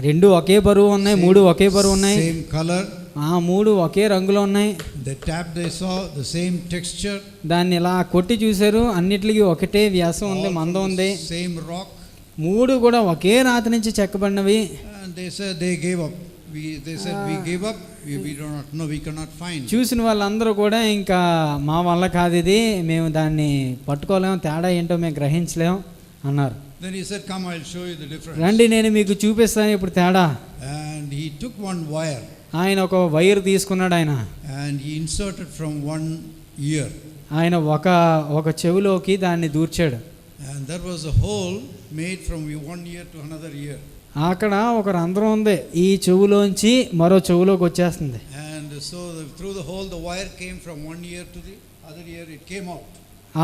రెండు ఒకే బరువు ఉన్నాయి, మూడు ఒకే బరువు ఉన్నాయి. Same color. ఆ మూడు ఒకే రంగులో ఉన్నాయి. They tapped, they saw the same texture. దాన్ని ఇలా కొట్టి చూశారు, అన్నిటికీ ఒకటే వ్యాసం ఉంది, మందం ఉంది. Same rock. మూడు కూడా ఒకే రాతి నుంచి చెక్కబడినవి. And they said they gave up. They said we gave up. We do not know. We cannot find. చూసిన వాళ్ళందరూ కూడా ఇంకా మా వల్ల కాదు ఇది, మేము దాన్ని పట్టుకోలేము, తేడా ఏంటో మేము గ్రహించలేం అన్నారు. Then he said, "Come, I'll show you the difference." రండి, నేను మీకు చూపిస్తాను ఇప్పుడు తేడా. And he took one wire. ఆయన ఒక వైర్ తీసుకున్నాడు ఆయన. And he inserted from one ear. ఆయన ఒక చెవిలోకి దాన్ని దూర్చాడు. And there was a hole made from one ear to another ear. అక్కడ ఒక రంధ్రం ఉంది, ఈ చెవులోంచి మరో చెవులోకి వచ్చేస్తుంది. And so through the hole the wire came from one ear to the other ear. It came out.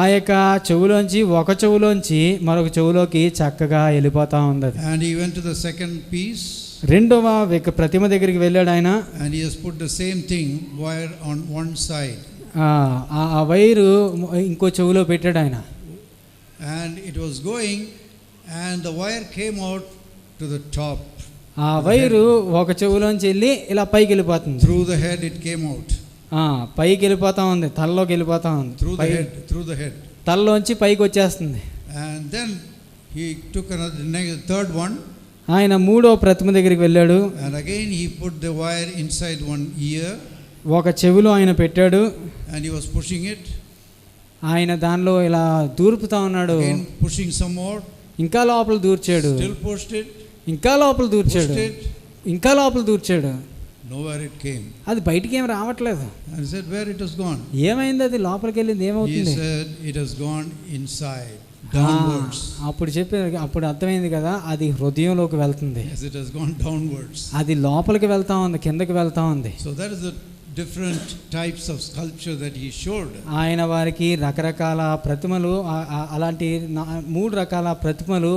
ఆ యొక్క చెవులోంచి ఒక చెవులోంచి మరొక చెవులోకి చక్కగా వెళ్ళిపోతా ఉంది. And he went to the second piece. రెండవ ప్రతిమ దగ్గరికి వెళ్ళాడు ఆయన. And he has put the same thing, wire on one side. ఆ వైరు ఇంకో చెవులో పెట్టాడు ఆయన. And it was going, and the wire came out to the top. ఆ వైరు ఒక చెవులోంచి వెళ్ళి ఇలా పైకి వెళ్ళిపోతుంది. Through the head it came out. పైకి వెళ్ళిపోతా ఉంది, తలలోకి వెళ్ళిపోతా ఉంది. Through the head. తలలోంచి పైకి వచ్చేస్తుంది. And then he took third one. ఆయన మూడో ప్రతిమ దగ్గరికి వెళ్ళాడు. And again he put the wire inside one ear. ఒక చెవిలో ఆయన పెట్టాడు. And he was pushing it. ఆయన దానిలో ఇలా దూర్పుతా ఉన్నాడు. Again pushing some more. ఇంకా లోపల దూర్చాడు. Still pushed it. ఇంకా లోపల దూర్చాడు. ఇంకా లోపల దూర్చాడు. Nowhere it came. అది బయటికి ఏం రావట్లేదు. And he said, where it has gone? ఏమైంది? అది లోపలికి వెళ్ళింది, ఏమవుతుంది? He said it has gone inside, downwards. అప్పుడు అర్థమైంది కదా, అది హృదయంలోకి వెళ్తుంది. Yes, it has gone downwards. అది లోపలికి వెళ్తా ఉంది, కిందకి వెళ్తా ఉంది. So that is the different types of sculpture that he showed. ఆయన వారికి రకరకాల ప్రతిమలు అలాంటి 3 రకాల ప్రతిమలు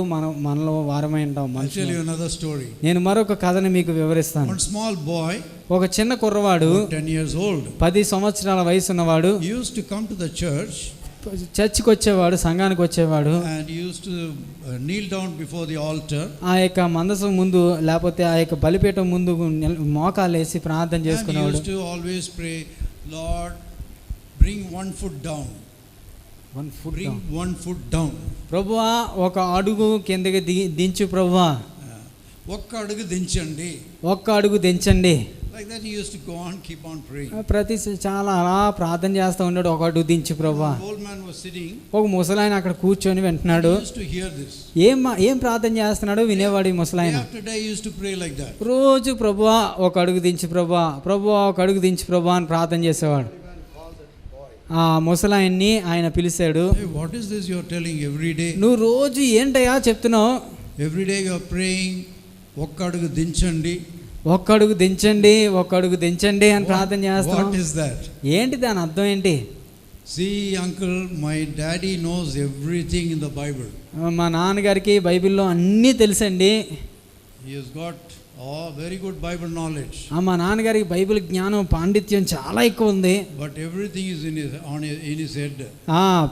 మనలో వారమై ఉంటాం. I'll tell you another story. నేను మరొక కథని మీకు వివరిస్తాను. One small boy, ఒక చిన్న కుర్రవాడు 10 years old, 10 సంవత్సరాల వయసు ఉన్నవాడు used to come to the church, చర్చికి వచ్చేవాడు, సంఘానికి వచ్చేవాడు. and he used to kneel down before the altar. ఆ యొక్క మందసం ముందు లేకపోతే ఆ యొక్క బలిపీఠం ముందు మోకాలేసి ప్రార్థన చేసుకునేవాడు. And he used to always pray, Lord, bring 1 foot down. Bring 1 foot down. ప్రభువా ఒక అడుగు కిందకి దించు ప్రభువా, ఒక్క అడుగు దించండి, ఒక్క అడుగు దించండి. Like that he used to go on, keep on praying. ప్రతి చాలా అలా ప్రార్థన చేస్తూ ఉన్నాడు, ఒక అడుగు దించు ప్రభువా. The old man was sitting. ఒక ముసలాయన అక్కడ కూర్చొని వింటున్నాడు. He used to hear this. ఏం ప్రార్థన చేస్తున్నాడు వినేవాడు ఈ ముసలాయన. Day after day he used to pray like that. రోజు ప్రభువా ఒక అడుగు దించు ప్రభువా, ప్రభువా ఒక అడుగు దించు ప్రభువా అని ప్రార్థన చేసేవాడు. ఆ ముసలాయన్ని ఆయన పిలిచాడు. Hey, what is this you are telling every day? నువ్వు రోజు ఏంటయ్యా చెప్తున్నావు? Every day you are praying, ఒక్క అడుగు దించండి, ఒక్క అడుగు దించండి, ఒక్క అడుగు దించండి అని ప్రార్థన చేస్తున్నావు. What is that? ఏంటి దాని అర్థం ఏంటి? See uncle, my daddy knows everything in the Bible. మా నాన్నగారికి బైబిల్లో అన్నీ తెలుసండి. He has got very good Bible knowledge. మా నాన్నగారికి బైబిల్ జ్ఞానం పాండిత్యం చాలా ఎక్కువ ఉంది. But everything is in his head.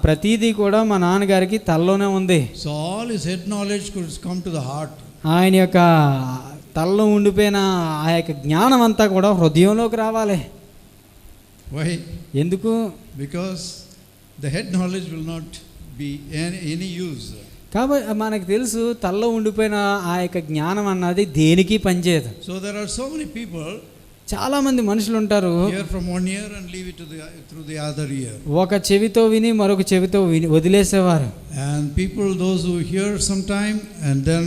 ప్రతిదీ కూడా మా నాన్నగారికి తలలోనే ఉంది. So all his head knowledge could come to the heart. ఆయన యొక్క తలలో ఉండిపోయిన ఆ యొక్క జ్ఞానం అంతా కూడా హృదయంలోకి రావాలి. Why? ఎందుకు? Because the head knowledge will not be any use. కాబట్టి మనకు తెలుసు తలలో ఉండిపోయిన ఆ యొక్క జ్ఞానం అన్నది దేనికి పనిచేయదు. So there are so many people, చాలా మంది మనుషులు ఉంటారు, hear from one ear and leave it through the other ear. ఒక చెవితో విని మరొక చెవితో వదిలేసేవారు. And people, those who hear sometime and then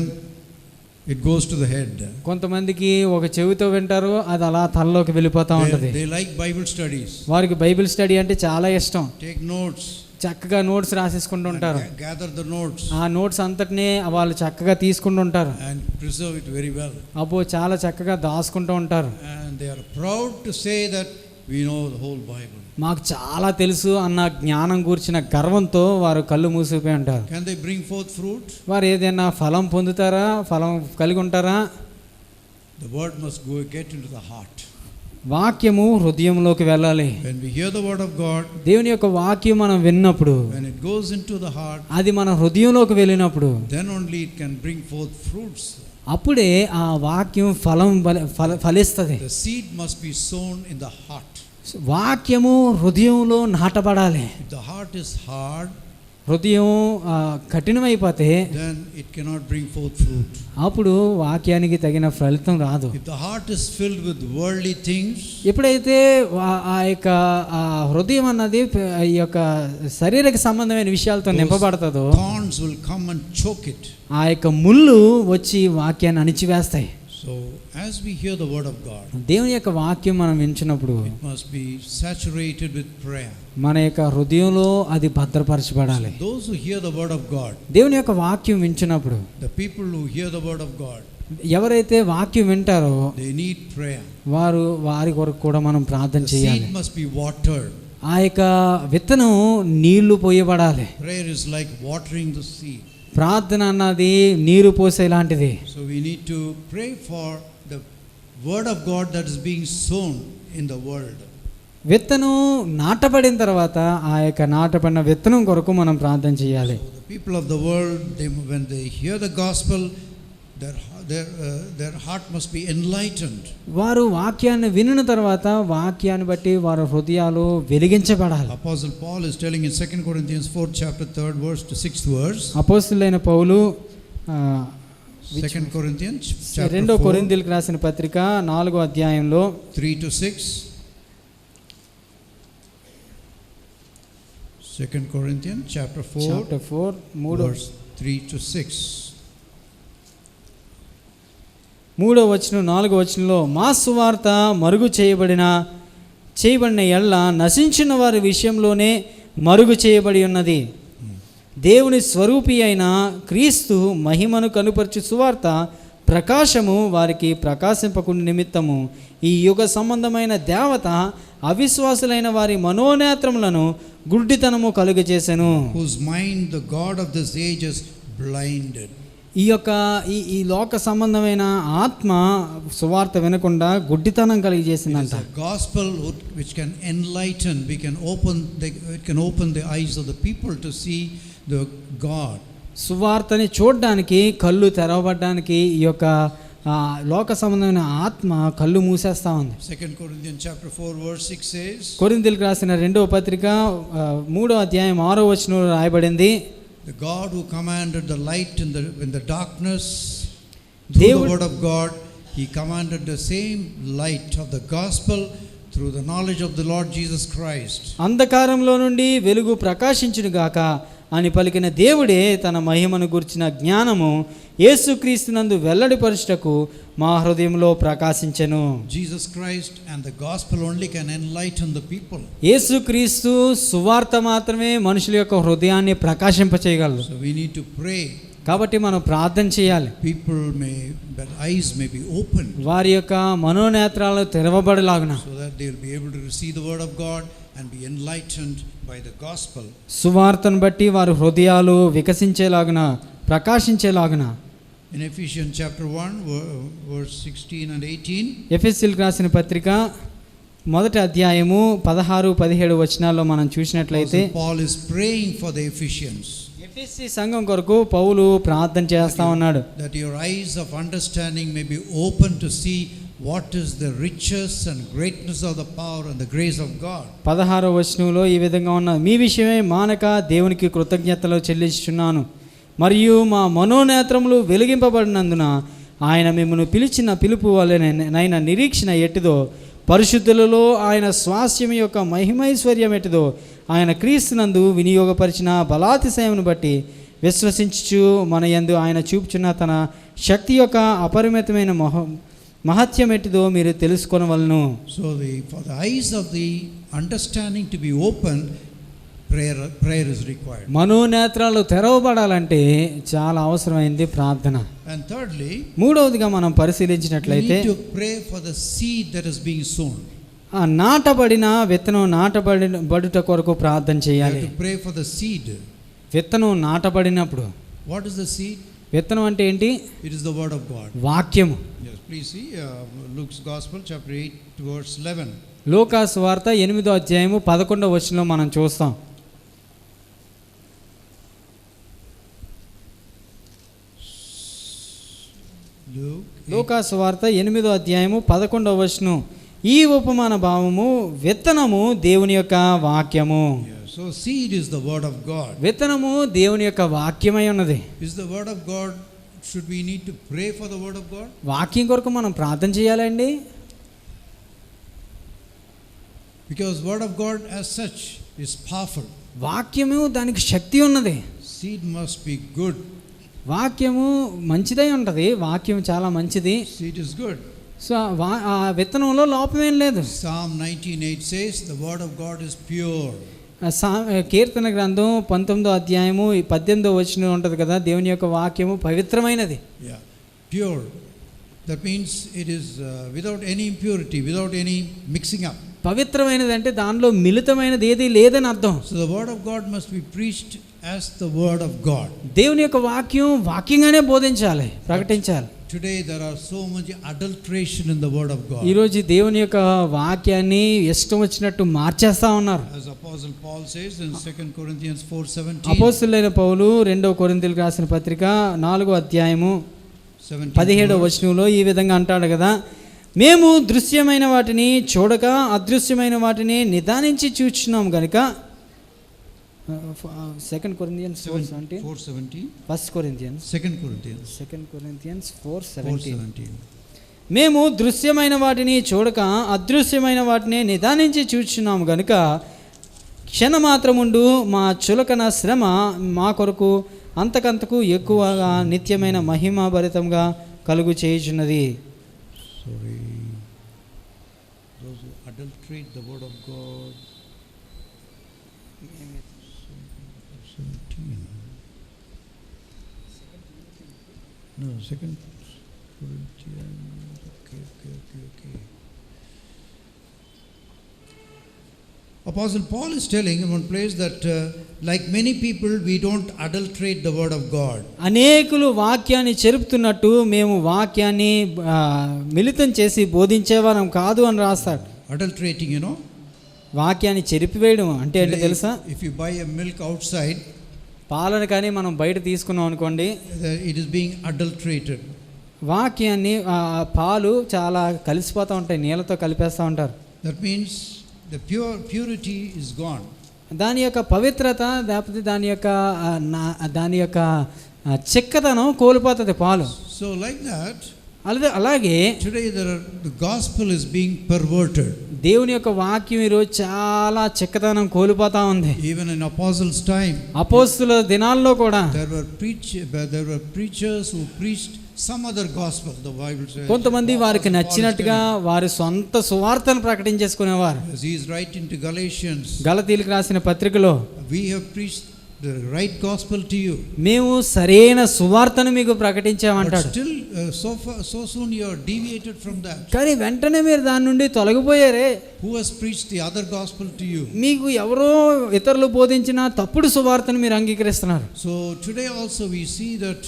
it goes to the head. కొంతమందికి ఒక చెవితో వింటారు, అది అలా తలలోకి వెళ్ళిపోతూ ఉంటుంది. They like Bible studies. వారికి బైబిల్ స్టడీ అంటే చాలా ఇష్టం. Take notes. చక్కగా నోట్స్ రాసేసుకుంటూ ఉంటారు. Gather the notes. ఆ నోట్స్ అంతటినీ వాళ్ళు చక్కగా తీసుకుంటూ ఉంటారు. And preserve it very well. అబ్బో చాలా చక్కగా దాచుకుంటూ ఉంటారు. And they are proud to say that we know the whole Bible. మాకు చాలా తెలుసు అన్న జ్ఞానం గురించిన గర్వంతో వారు కళ్ళు మూసిపోయి ఉంటారు. Can they bring forth fruit? వారు ఏదైనా ఫలం పొందుతారా, ఫలం కలిగి ఉంటారా? The word must get into the heart. వాక్యము హృదయంలోకి వెళ్ళాలి. When we hear the word of God, దేవుని యొక్క వాక్యం మనం విన్నప్పుడు, when it goes into the heart, అది మన హృదయంలోకి వెళ్ళినప్పుడు, then only it can bring forth fruits. అప్పుడే ఆ వాక్యం ఫలిస్తుంది. The seed must be sown in the heart. వాక్యము హృదయంలో నాటబడాలి. If the heart is hard, హృదయం కఠినమైపోతే then it cannot bring forth fruit. అప్పుడు వాక్యానికి తగిన ఫలితం రాదు. If the heart is filled with worldly things, ఎప్పుడైతే ఆ యొక్క హృదయం అన్నది ఈ యొక్క శరీరక సంబంధమైన విషయాలతో నింపబడుతుందో, thorns will come and choke it. ఆ యొక్క ముళ్ళు వచ్చి వాక్యాన్ని అణిచివేస్తాయి. So as we hear the word of God, దేవుని యొక్క వాక్యం మనం వింటున్నప్పుడు it must be saturated with prayer. మన యొక్క హృదయంలో అది భద్రపరచబడాలి. So those who hear the word of God, దేవుని యొక్క వాక్యం వింటున్నప్పుడు, the people who hear the word of God, ఎవరైతే వాక్యం వింటారో they need prayer. వారి కొరకు కూడా మనం ప్రార్థన The చేయాలి. seed must be watered. ఆ యొక్క విత్తనం నీళ్లు పోయబడాలి. Prayer is like watering the seed. ప్రార్థన అన్నది నీరు పోసే లాంటిది. So we need to pray for the word of God that is being sown in the world. విత్తనం నాటబడిన తర్వాత ఆ యొక్క నాటబడిన విత్తనం కొరకు మనం ప్రార్థన చేయాలి. So the people of the world, when they hear the gospel, their heart must be enlightened. వారు వాక్యాన్ని వినిన తర్వాత వాక్యాన్ని బట్టి వారి హృదయాలు వెలిగించబడాలి. Apostle Paul is telling in 2 Corinthians 4th chapter 3rd verse to 6th verse. అపోస్తలుడైన పౌలు 2 Corinthians chapter 2 4, కొరింథీయులకు రాసిన పత్రిక 4వ అధ్యాయంలో 3 to 6. 2 Corinthians chapter 4 verse 3 to 6. 3వ వచనం 4వ వచనంలో, మా సువార్త మరుగు చేయబడిన ఎల్ల నశించిన వారి విషయంలోనే మరుగు చేయబడి ఉన్నది. దేవుని స్వరూపి అయిన క్రీస్తు మహిమను కనుపరచు సువార్త ప్రకాశము వారికి ప్రకాశింపకుండా నిమిత్తము ఈ యుగ సంబంధమైన దేవత అవిశ్వాసులైన వారి మనోనేత్రములను గుడ్డితనము కలుగజేసెను. Whose mind the God of this age is blinded. ఈ యొక్క ఈ లోక సంబంధమైన ఆత్మ సువార్త వినకుండా గుడ్డితనం కలిగజేసిందంట. It is a gospel which can enlighten, it can open the eyes of the people to see the God. సువార్తని చూడడానికి కళ్ళు తెరవబడడానికి ఈ యొక్క లోక సంబంధమైన ఆత్మ కళ్ళు మూసేస్తా ఉంది. 2 Corinthians chapter 4 verse 6 says, కొరింథీయులకు రాసిన 2వ పత్రిక 3వ అధ్యాయం 6వ వచనంలో రాయబడింది, the God who commanded the light in the darkness through the word of God, he commanded the same light of the gospel through the knowledge of the Lord Jesus Christ. అంధకారంలో నుండి వెలుగు ప్రకాశించును గాక అని పలికిన దేవుడే తన మహిమను గుర్చిన జ్ఞానము యేసుక్రీస్తునందు వెల్లడిపరచుటకు మా హృదయంలో ప్రకాశించెను. Jesus Christ and the gospel only can enlighten the people. యేసుక్రీస్తు సువార్త మాత్రమే మనుషుల యొక్క హృదయాన్ని ప్రకాశింపచేయగలదు. So we need to pray. కాబట్టి మనం ప్రార్థన చేయాలి. Their eyes may be opened. వారి యొక్క మనోనేత్రాలు తెరవబడలాగున, so that they will be able to receive the word of God and be enlightened by the gospel. సువార్తను బట్టి వారి హృదయాలు వికసించేలాగున, ప్రకాశించేలాగున. In Ephesians chapter 1 verse 16 and 18, ఎఫెసీయులకు రాసిన పత్రిక 1వ అధ్యాయము 16-17 వచనాల్లో మనం చూసినట్లయితే Paul is praying for the Ephesians. ఎఫెసీ సంఘం కొరకు పౌలు ప్రార్థన చేస్తా ఉన్నాడు. That your eyes of understanding may be open to see what is the riches and greatness of the power and the grace of God. 16వ వచనంలో ఈ విధంగా ఉన్నది, మీ విషయమే మానక దేవునికి కృతజ్ఞతలు చెల్లించుచున్నాను, మరియు మా మనోనేత్రములు వెలిగింపబడినందున ఆయన మిమ్మల్ని పిలిచిన పిలుపు వలెనైన నిరీక్షణ ఎట్టిదో, పరిశుద్ధులలో ఆయన స్వాస్యం యొక్క మహిమైశ్వర్యం ఎట్టిదో ఆయన క్రీస్తునందు వినియోగపరిచిన బలాతిశయమును బట్టి విశ్వసించుచు మన యందు ఆయన చూపుచున్న తన శక్తి యొక్క అపరిమితమైన మహత్యం ఎట్టిదో మీరు తెలుసుకొనవలెను. So for the eyes of the understanding to be opened, prayer is required. మనోనేత్రాలు తెరవబడాలంటే చాలా అవసరమైంది ప్రార్థన. And thirdly, మూడవదిగా మనం పరిశీలించినట్లయితే we need to pray for the seed that is being sown. ఆ నాటబడిన విత్తనం నాటబడుట కొరకు ప్రార్థన చేయాలి. We have to pray for the seed. విత్తనం నాటబడినప్పుడు, what is the seed? విత్తనం అంటే ఏంటి? It is the word of God. వాక్యము. Yes, please see Luke's Gospel chapter 8 verse 11. లూకా సువార్త 8వ అధ్యాయము 11వ వచనంలో మనం చూస్తాం. లూకా సువార్త 8వ అధ్యాయము 11వ వచనం, ఈ ఉపమాన భావము విత్తనము దేవుని యొక్క వాక్యము. So seed is the word of God. విత్తనము దేవుని యొక్క వాక్యమై ఉన్నది. Is the word of God, should we need to pray for the word of God? వాక్యం కొరకు మనం ప్రార్థన చేయాలండి. Because word of God as such is powerful. వాక్యము దానికి శక్తి ఉన్నది. Seed must be good. వాక్యము మంచిదై ఉంటుంది. వాక్యం చాలా మంచిది. Seed is good. సో ఆ విత్తనంలో లోపమేం లేదు. Psalm 19:8 says the word of God is pure. కీర్తన గ్రంథం 19వ అధ్యాయము 18వ వచనం ఉంటుంది కదా, దేవుని యొక్క వాక్యము పవిత్రమైనది. Yeah, pure. That means it is without any impurity, without any mixing up. పవిత్రమైనది అంటే దానిలో మిళితమైనది ఏది లేదని అర్థం. So the word of God must be preached as the word of God. దేవుని యొక్క వాక్యం వాక్యంగానే బోధించాలి, ప్రకటించాలి. Today there are so much adulteration in the word of God. ఈ రోజు దేవుని యొక్క వాక్యాన్ని ఇష్టం వచ్చినట్టు మార్చేస్తా ఉన్నారు. As Apostle Paul says in 2 Corinthians 4:17. అపోస్తలుడైన పౌలు 2వ కొరింథీయులకు రాసిన పత్రిక 4వ అధ్యాయము 17వ వచనంలో ఈ విధంగా అంటాడు కదా, మేము దృశ్యమైన వాటిని చూడక అదృశ్యమైన వాటిని నిదానించి చూచున్నాం గనుక. 2 Corinthians 4:17. 1 Corinthians 2 Corinthians 4:17. మేము దృశ్యమైన వాటిని చూడక అదృశ్యమైన వాటిని నిదానించి చూచున్నాం గనుక క్షణమాత్రముండు మా చులకన శ్రమ మా కొరకు అంతకంతకు ఎక్కువగా నిత్యమైన మహిమాభరితంగా కలుగు చేయుచున్నది. Sorry, those who adulterate the word of God. 17. No, second Apostle Paul is telling in one place that like many people we don't adulterate the word of God. అనేకులు వాక్యాన్ని చెరుపుతున్నట్టు మేము వాక్యాన్ని మిళితం చేసి బోధించేవారం కాదు అని రాస్తాడు. Adulterating, you know. వాక్యాన్ని చెరిపివేయడం అంటే ఏంటో తెలుసా? If you buy a milk outside, పాలను కానీ మనం బయట తీసుకున్నాం అనుకోండి, it is being adulterated. వాక్యాన్ని పాలు చాలా కలిసిపోతూ ఉంటాయి, నీళ్ళతో కలిపేస్తూ ఉంటారు. That means the purity is gone. దాని యొక్క పవిత్రత లేకపోతే దాని యొక్క చిక్కదనం కోల్పోతుంది పాలు. So like that, అలాగే today the gospel is being perverted. దేవుని యొక్క వాక్యం ఈరోజు చాలా చిక్కదనం కోల్పోతా ఉంది. Even in apostles' time, అపోస్తుల దినాల్లో కూడా there were preachers who preached some other gospel, the Bible says. కొంతమంది వారికి నచ్చినట్టుగా వారి సొంత సువార్తను ప్రకటించేసుకునేవారు. As he is writing to Galatians, గలతీయులకు రాసిన పత్రికలో, we have preached the right gospel to you. మేము సరైన సువార్తను మీకు ప్రకటించామంటాడు. But still so soon you are deviated from that. కానీ వెంటనే మీరు దాని నుండి తొలగిపోయారే. Who has preached the other gospel to you? మీకు ఎవరో ఇతరులు బోధించిన తప్పుడు సువార్తను మీరు అంగీకరిస్తున్నారు. So today also we see that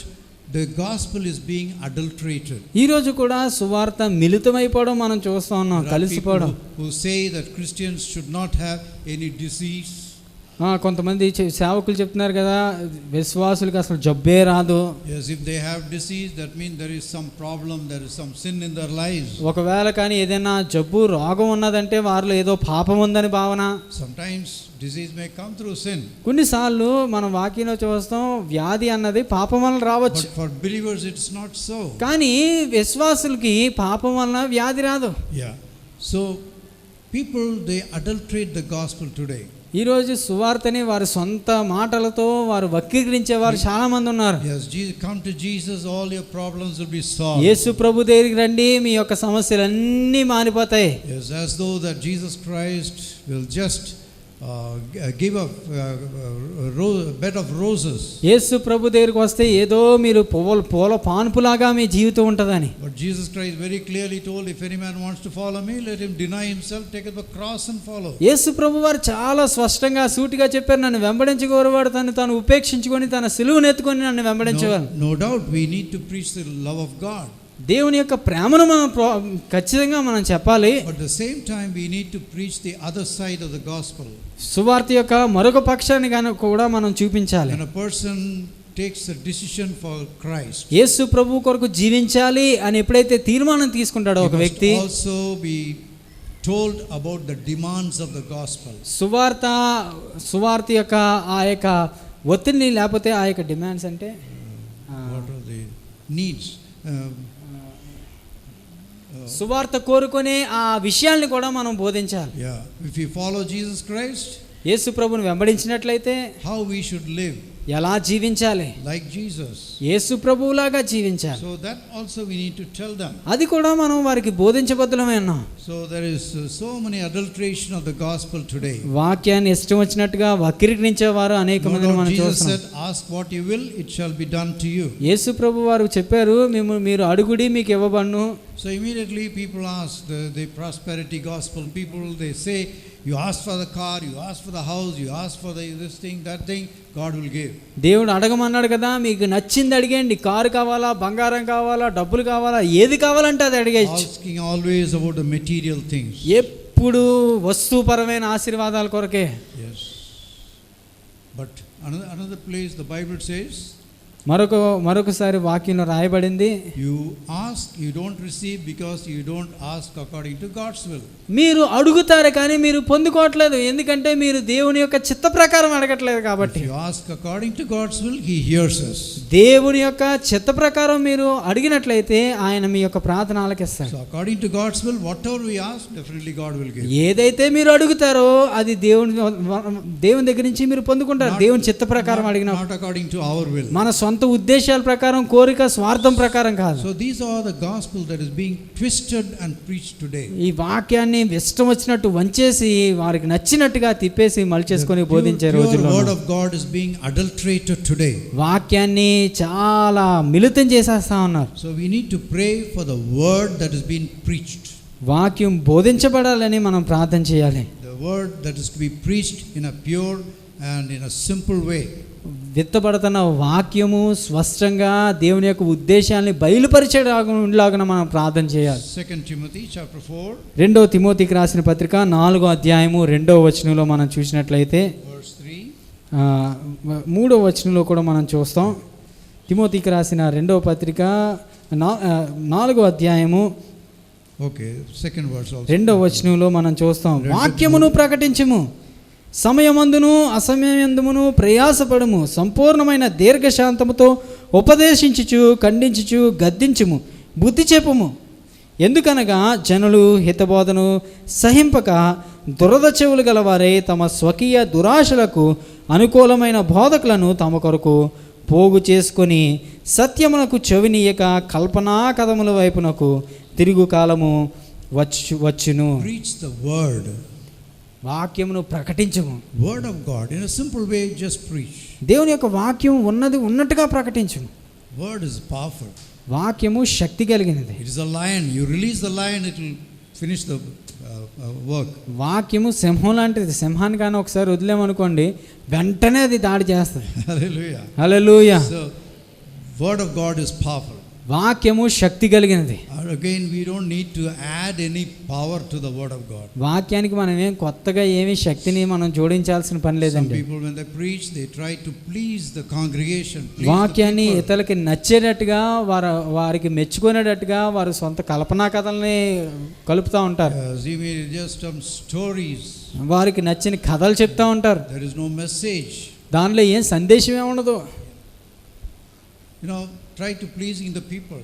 the gospel is being adulterated. ఈ రోజు కూడా సువార్త మిళితమైపోవడం మనం చూస్తా ఉన్నాం, కలిసిపోవడం. Who say that Christians should not have any disease. కొంతమంది సేవకులు చెప్తున్నారు కదా, విశ్వాసులకు అసలు జబ్బే రాదు. Yes, if they have disease, that means there is some problem, there is some sin in their lives. ఒకవేళ కానీ ఏదైనా జబ్బు రోగం ఉన్నదంటే వారిలో ఏదో పాపం ఉందని భావన. Sometimes disease may come through sin. కొన్నిసార్లు మనం వాక్యంలో చూస్తాం వ్యాధి అన్నది పాపం వలన రావచ్చు. But for believers it's not so. కానీ విశ్వాసులకి పాపం వలన వ్యాధి రాదు. Yeah. So people, they adulterate the gospel today. ఈరోజు సువార్తని వారి సొంత మాటలతో వారు వక్రీకరించేవారు చాలా మంది ఉన్నారు. Yes, Jesus, come to Jesus, all your problems will be solved. యేసు ప్రభు దగ్గరికి రండి, మీ యొక్క సమస్యలన్నీ మానిపోతాయి. Yes, as though that Jesus Christ will just give a bed of roses. యేసు ప్రభు దగ్గరికి వస్తే ఏదో మీరు పూల పాన్పులాగా మీ జీవితం ఉంటుందని. But Jesus Christ very clearly told, if any man wants to follow me, let him deny himself, take up the cross and follow. యేసు ప్రభు వారు చాలా స్పష్టంగా సూటిగా చెప్పారు, నన్ను వెంబడించగోరువాడు తాను ఉపేక్షించుకొని తన సిలువను ఎత్తుకొని నన్ను వెంబడించేవారు. No doubt we need to preach the love of God. దేవుని యొక్క ప్రేమను మనం ఖచ్చితంగా మనం చెప్పాలి. But at the same time we need to preach the other side of the gospel. సువార్త యొక్క మరొక పక్షాన్ని కూడా మనం చూపించాలి. When a person takes a decision for Christ, యేసు ప్రభు కొరకు జీవించాలి అని ఎప్పుడైతే తీర్మానం తీసుకుంటాడో ఒక వ్యక్తి, also be told about the demands of the gospel. సువార్త యొక్క ఆ యొక్క ఒత్తిడిని లేకపోతే ఆ యొక్క డిమాండ్స్ అంటే what are the needs, సువార్త కోరుకునే ఆ విషయాల్ని కూడా మనం బోధించాలి. yeah, if we follow Jesus Christ, యేసు ప్రభువుని వెంబడించినట్లయితే how we should live, ఎలా జీవించాలి, like Jesus. యేసు ప్రభువులాగా జీవించాలి. So that also we need to tell them. అది కూడా మనం వారికి బోధించబద్ధమే ఉన్నాం. So there is so many adulteration of the gospel today. వాక్యాన్ని ఇష్టం వచ్చినట్టుగా వక్రీకరించేవారు అనేక మందిని మనం Jesus చూస్తున్నాం. said, ask what you will, it shall be done to you. యేసు ప్రభు వారు చెప్పారు, మీరు అడుగుడి మీకు ఇవ్వబడును. So immediately people ask the prosperity gospel. People, they say, you ask for the car, you ask for the house, you ask for this thing, that thing, God will give. దేవుడు అడగమన్నాడు కదా, మీకు నచ్చింది అడిగండి, కారు కావాలా, బంగారం కావాలా, డబ్బులు కావాలా, ఏది కావాలంటే అది అడిగేయచ్చు. Asking always about the material things. ఎప్పుడు వస్తుపరమైన ఆశీర్వాదాల కొరకే. Yes. But another place the Bible says, మరొకసారి వాక్యంలో రాయబడింది, you ask, you don't receive because you don't ask according to God's will. మీరు అడుగుతారు కానీ మీరు పొందుకోవట్లేదు, ఎందుకంటే మీరు దేవుని యొక్క చిత్త ప్రకారం అడగట్లేదు కాబట్టి. If you ask according to God's will, He hears us. దేవుని యొక్క చిత్త ప్రకారం మీరు అడిగినట్లయితే ఆయన మీ యొక్క ప్రార్థన ఆలకిస్తాడు. So according to God's will, whatever we ask, definitely God will give. ఏదైతే మీరు అడుగుతారో అది దేవుని దగ్గర నుంచి మీరు పొందుకుంటారు, దేవుని చిత్త ప్రకారం అడిగిన. Not according to our will. మన సొంత సొంత ఉద్దేశాల ప్రకారం, కోరిక, స్వార్థం ప్రకారం కాదు. So these are the gospel that is being twisted and preached today. ఈ వాక్యాన్ని ఇష్టం వచ్చినట్టు వంచేసి వారికి నచ్చినట్టుగా తిప్పేసి మలిచేసుకొని బోధించే Pure రోజుల్లో word of God is being adulterated today. వాక్యాన్ని చాలా మిళితం చేసేస్తా ఉన్నారు. So we need to pray for the word that is being preached. వాక్యం బోధించబడాలని మనం ప్రార్థన చేయాలి. The word that is to be preached in a pure and in a simple way. విత్తబడుతున్న వాక్యము స్పష్టంగా దేవుని యొక్క ఉద్దేశాన్ని బయలుపరిచేలాగా మనం ప్రార్థన చేయాలి. 2 Timothy chapter 4 రెండవ తిమోతికి రాసిన పత్రిక 4వ అధ్యాయము 2వ వచనంలో మనం చూసినట్లయితే verse 3. 3వ వచనంలో కూడా మనం చూస్తాం. తిమోతికి రాసిన 2వ పత్రిక 4వ అధ్యాయము Okay, second verse also. 2వ వచనంలో మనం చూస్తాం, వాక్యమును ప్రకటించుము, సమయమందును అసమయమందును ప్రయాసపడము, సంపూర్ణమైన దీర్ఘశాంతముతో ఉపదేశించుచు, ఖండించుచు, గద్దించుము, బుద్ధి చెప్పుము. ఎందుకనగా జనులు హితబోధను సహింపక దురద చెవులు గలవారై తమ స్వకీయ దురాశలకు అనుకూలమైన బోధకులను తమ కొరకు పోగు చేసుకొని సత్యమునకు చెవినీయక కల్పనా కథముల వైపునకు తిరుగు కాలము వచ్చును. Preach the word. వాక్యమును ప్రకటించుము. Word of God in a simple way, just preach. దేవుని యొక్క వాక్యం ఉన్నది ఉన్నట్టుగా ప్రకటించుము. Word is powerful. వాక్యము శక్తి కలిగినది. It is a lion. You release the lion, it will finish the work. వాక్యము సింహం లాంటిది. సింహాన్ని కానీ ఒకసారి వదిలేమనుకోండి, వెంటనే అది దాడి చేస్తుంది. Hallelujah. Hallelujah. So word of God is powerful. వాక్యము శక్తి కలిగినది. Again, we don't need to add any power to the word of God. వాక్యానికి మనం ఏం కొత్తగా ఏమీ శక్తిని మనం జోడించాల్సిన పని Some లేదండి. people when they preach, they try to please the congregation, please వాక్యాన్ని the people. ఇతరులకి నచ్చేటట్టుగా, వారికి మెచ్చుకునేటట్టుగా వారు సొంత కల్పనా కథల్ని కలుపుతూ ఉంటారు. See, we just some stories. వారికి నచ్చిన కథలు చెప్తూ ఉంటారు. There is no message. దానిలో ఏం సందేశమే ఉండదు. You know, try to pleasing the people.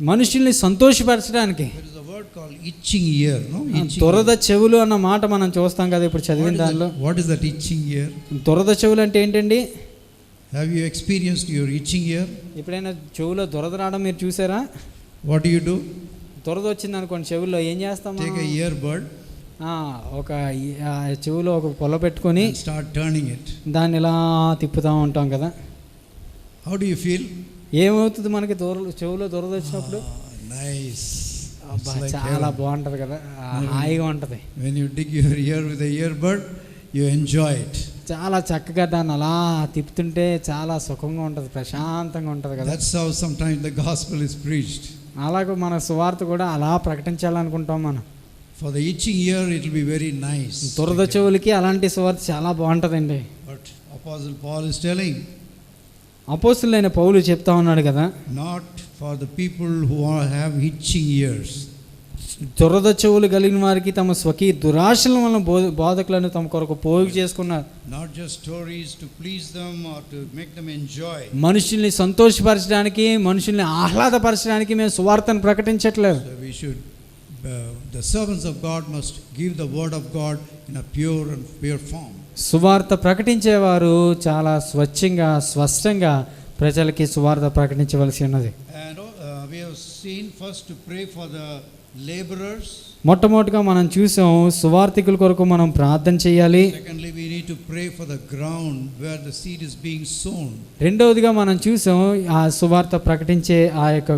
మనుషుల్ని సంతోషపరచడానికి. There is a word called itching ear, no? Itching దురద ear. చెవులు అన్న మాట మనం చూస్తాం కదా ఇప్పుడు చదివిన దానిలో. What is that itching ear? దురద చెవులు అంటే ఏంటండి? Have you experienced your itching ear? ఎప్పుడైనా చెవులో దురద రావడం మీరు చూసారా? What do? దురద వచ్చింది అనుకోండి చెవుల్లో, ఏం చేస్తాం? Take a earbud ఒక చెవులో ఒక పొల పెట్టుకొని and start turning it. దాన్ని ఇలా తిప్పుతూ ఉంటాం కదా. How do you feel? ఏమవుతుంది మనకి చెవులో దురద వచ్చినప్పుడు? Nice. అబ్బా, It's like చాలా heaven. బాగుంటుంది కదా, హాయిగా ఉంటుంది. When you dig your ear with a earbud, you enjoy it. చాలా చక్కగా దాన్ని అలా తిప్పుతుంటే చాలా సుఖంగా ఉంటుంది, ప్రశాంతంగా ఉంటుంది కదా. That's how sometimes the gospel is preached. అలాగే మన సువార్త కూడా అలా ప్రకటించాలనుకుంటాం మనం. For the itching ear, it will be very nice. దురద చెవులకి అలాంటి సువార్త చాలా బాగుంటుందండి. But Apostle Paul is telling, అపోస్తులైన పౌలు చెప్తా ఉన్నాడు కదా, not for the people who have itching ears. దురద చెవులు కలిగిన వారికి తమ స్వకీయ దురాశల వలన బోధకులను తమ కొరకు పోగు చేసుకున్నారు. Not just stories to please them or to make them enjoy. మనుషుల్ని సంతోషపరచడానికి, మనుషుల్ని ఆహ్లాదపరచడానికి మేము సువార్తను ప్రకటించట్లేదు. So we should, the servants of God must give the word of God in a pure form. సువార్త ప్రకటించేవారు చాలా స్వచ్ఛంగా, స్పష్టంగా ప్రజలకి సువార్త ప్రకటించవలసి ఉన్నది. And we have seen first to pray for the laborers. మొట్టమొదటిగా మనం చూసాం సువార్థికుల కొరకు మనం ప్రార్థన చేయాలి. Secondly, we need to pray for the ground where the seed is being sown. రెండవదిగా మనం చూసాం ఆ సువార్త ప్రకటించే ఆ యొక్క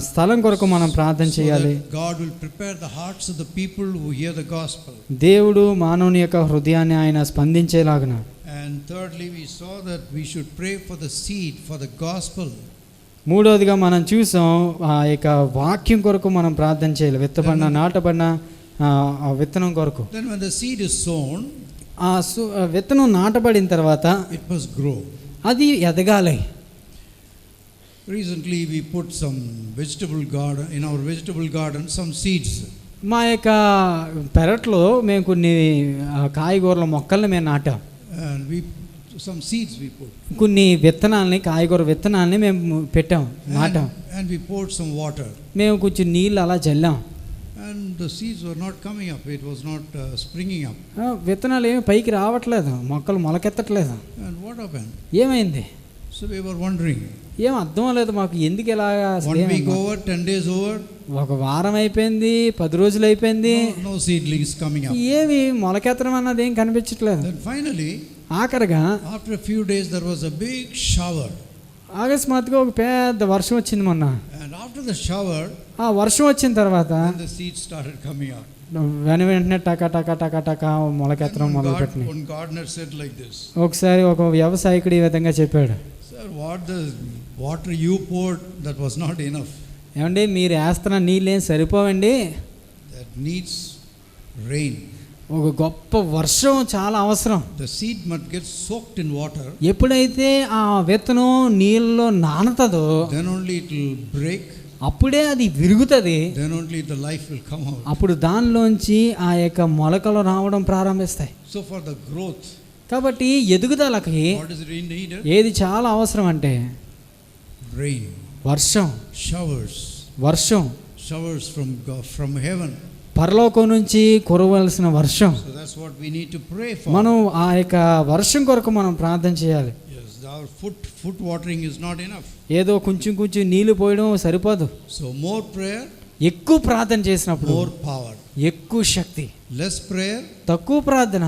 స్థలం కొరకు మనం ప్రార్థన చేయాలి. So that God will prepare the hearts of the people who hear the gospel. దేవుడు మానవుని యొక్క హృదయాన్ని ఆయన స్పందించేలాగున. And thirdly, we saw that we should pray for the seed, for the gospel. మూడవదిగా మనం చూసాం ఆ యొక్క వాక్యం కొరకు మనం ప్రార్థన చేయాలి, విత్తబడిన నాటబడిన ఆ విత్తనం కొరకు. Then when the seed is sown, ఆ విత్తనం నాటబడిన తర్వాత it must grow. అది ఎదగాలి. Recently we put some vegetable garden, in our vegetable garden, some seeds. మా యొక్క పెరట్లో మేము కొన్ని కాయగూరల మొక్కల్ని మేము నాటాం. And some seeds we put. కొన్ని విత్తనాలని, కాయగూర విత్తనాలని మేము పెట్టాం, నాటాం. And we poured some water. మేము కొంచెం నీళ్ళు అలా చల్లాం. And the seeds were not coming up. It was not springing up. విత్తనాలు ఏమి పైకి రావట్లేదు, మొక్కలు మొలకెత్తట్లేదు. And what happened? ఏమైంది? So we were wondering. ఏం అర్థం లేదు మాకు, ఎందుకు ఇలాగా? 1 week over, 10 days over. ఒక వారం అయిపోయింది, 10 రోజులు అయిపోయింది, No seedlings coming up. ఏమి మొలకెత్తడం అన్నది ఏం కనిపించట్లేదు. Then finally, ఆఖరిగా after a few days, there was a big shower. అకస్మాత్తుగా ఒక పెద్ద వర్షం వచ్చింది మొన్న. And after the shower, ఆ వర్షం వచ్చిన తర్వాత then the seeds started coming up. వెంటనే టక టక టక టక మొలకెత్తడం మొదలుపెట్టినాయి. One gardener said like this. ఒకసారి ఒక వ్యవసాయకుడు ఈ విధంగా చెప్పాడు, Sir, what the water you poured, that was not enough. ఏమండి మీరు వేస్తున్న నీళ్ళు ఏం సరిపోవండి, That needs rain. ఒక గొప్ప వర్షం చాలా అవసరం. The seed must get soaked in water. ఎప్పుడైతే ఆ విత్తనం నీళ్ళలో నానుతుందో Then only it will break. అప్పుడే అది విరుగుతుంది. Then only the life will come out. అప్పుడు దానిలోంచి ఆ యొక్క మొలకలు రావడం ప్రారంభిస్తాయి. So for the growth, కాబట్టి ఎదుగుదలకి what is needed? ఏది చాలా అవసరం అంటే Rain, వర్షం. showers, వర్షం showers from God, from heaven. పరలోకం నుంచి కురవలసిన వర్షం. So that's what we need to pray for. మనం ఆ యొక్క వర్షం కొరకు మనం ప్రార్థన చేయాలి. Yes, our foot watering is not enough. ఏదో కొంచెం కొంచెం నీళ్లు పోయడం సరిపోదు. So more prayer, ఎక్కువ ప్రార్థన చేసినప్పుడు more power. ఎక్కువ శక్తి. Less prayer, తక్కువ ప్రార్థన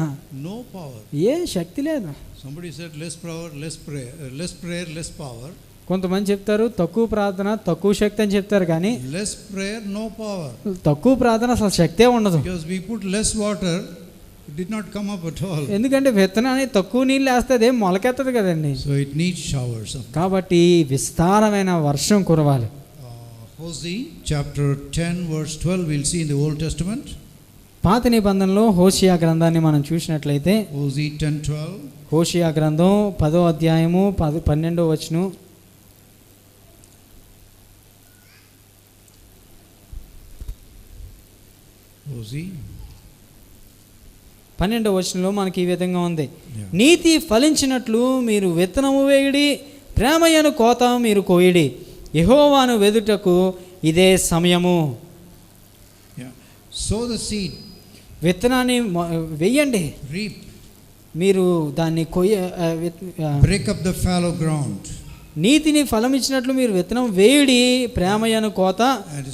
no power. ఏ శక్తి లేదు. Somebody said less power, less prayer, less power. కొంతమంది చెప్తారు తక్కువ ప్రార్థన తక్కువ శక్తి అని చెప్తారు, కానీ Less prayer, no power. తక్కువ ప్రార్థన అసలు శక్తే ఉండదు. Because we put less water, it did not come up at all. ఎందుకంటే విత్తనాన్ని తక్కువ నీళ్ళు వేస్తే అదేం మొలకెత్తదు కదండి. So it needs showers. కాబట్టి విస్తారమైన వర్షం కురవాలి. Hosea chapter 10 verse 12 we'll see in the Old Testament. పాత నిబంధనలో హోషియా గ్రంథాన్ని మనం చూసినట్లయితే Hosea 10:12. హోషియా గ్రంథం 10వ అధ్యాయము 12వ వచనం. Hosea 12వ వచనంలో మనకి ఈ విధంగా ఉంది, నీతి ఫలించినట్లు మీరు విత్తనము వేయుడి, ప్రేమయను కోత మీరు కోయుడి, యెహోవాను వెదుటకు ఇదే సమయము. Sow the seed, విత్తనాన్ని వేయండి, reap, మీరు దాన్ని break up the fallow ground. నీతిని ఫలం ఇచ్చినట్లు మీరు విత్తనం వేయుడి, ప్రేమయను కోత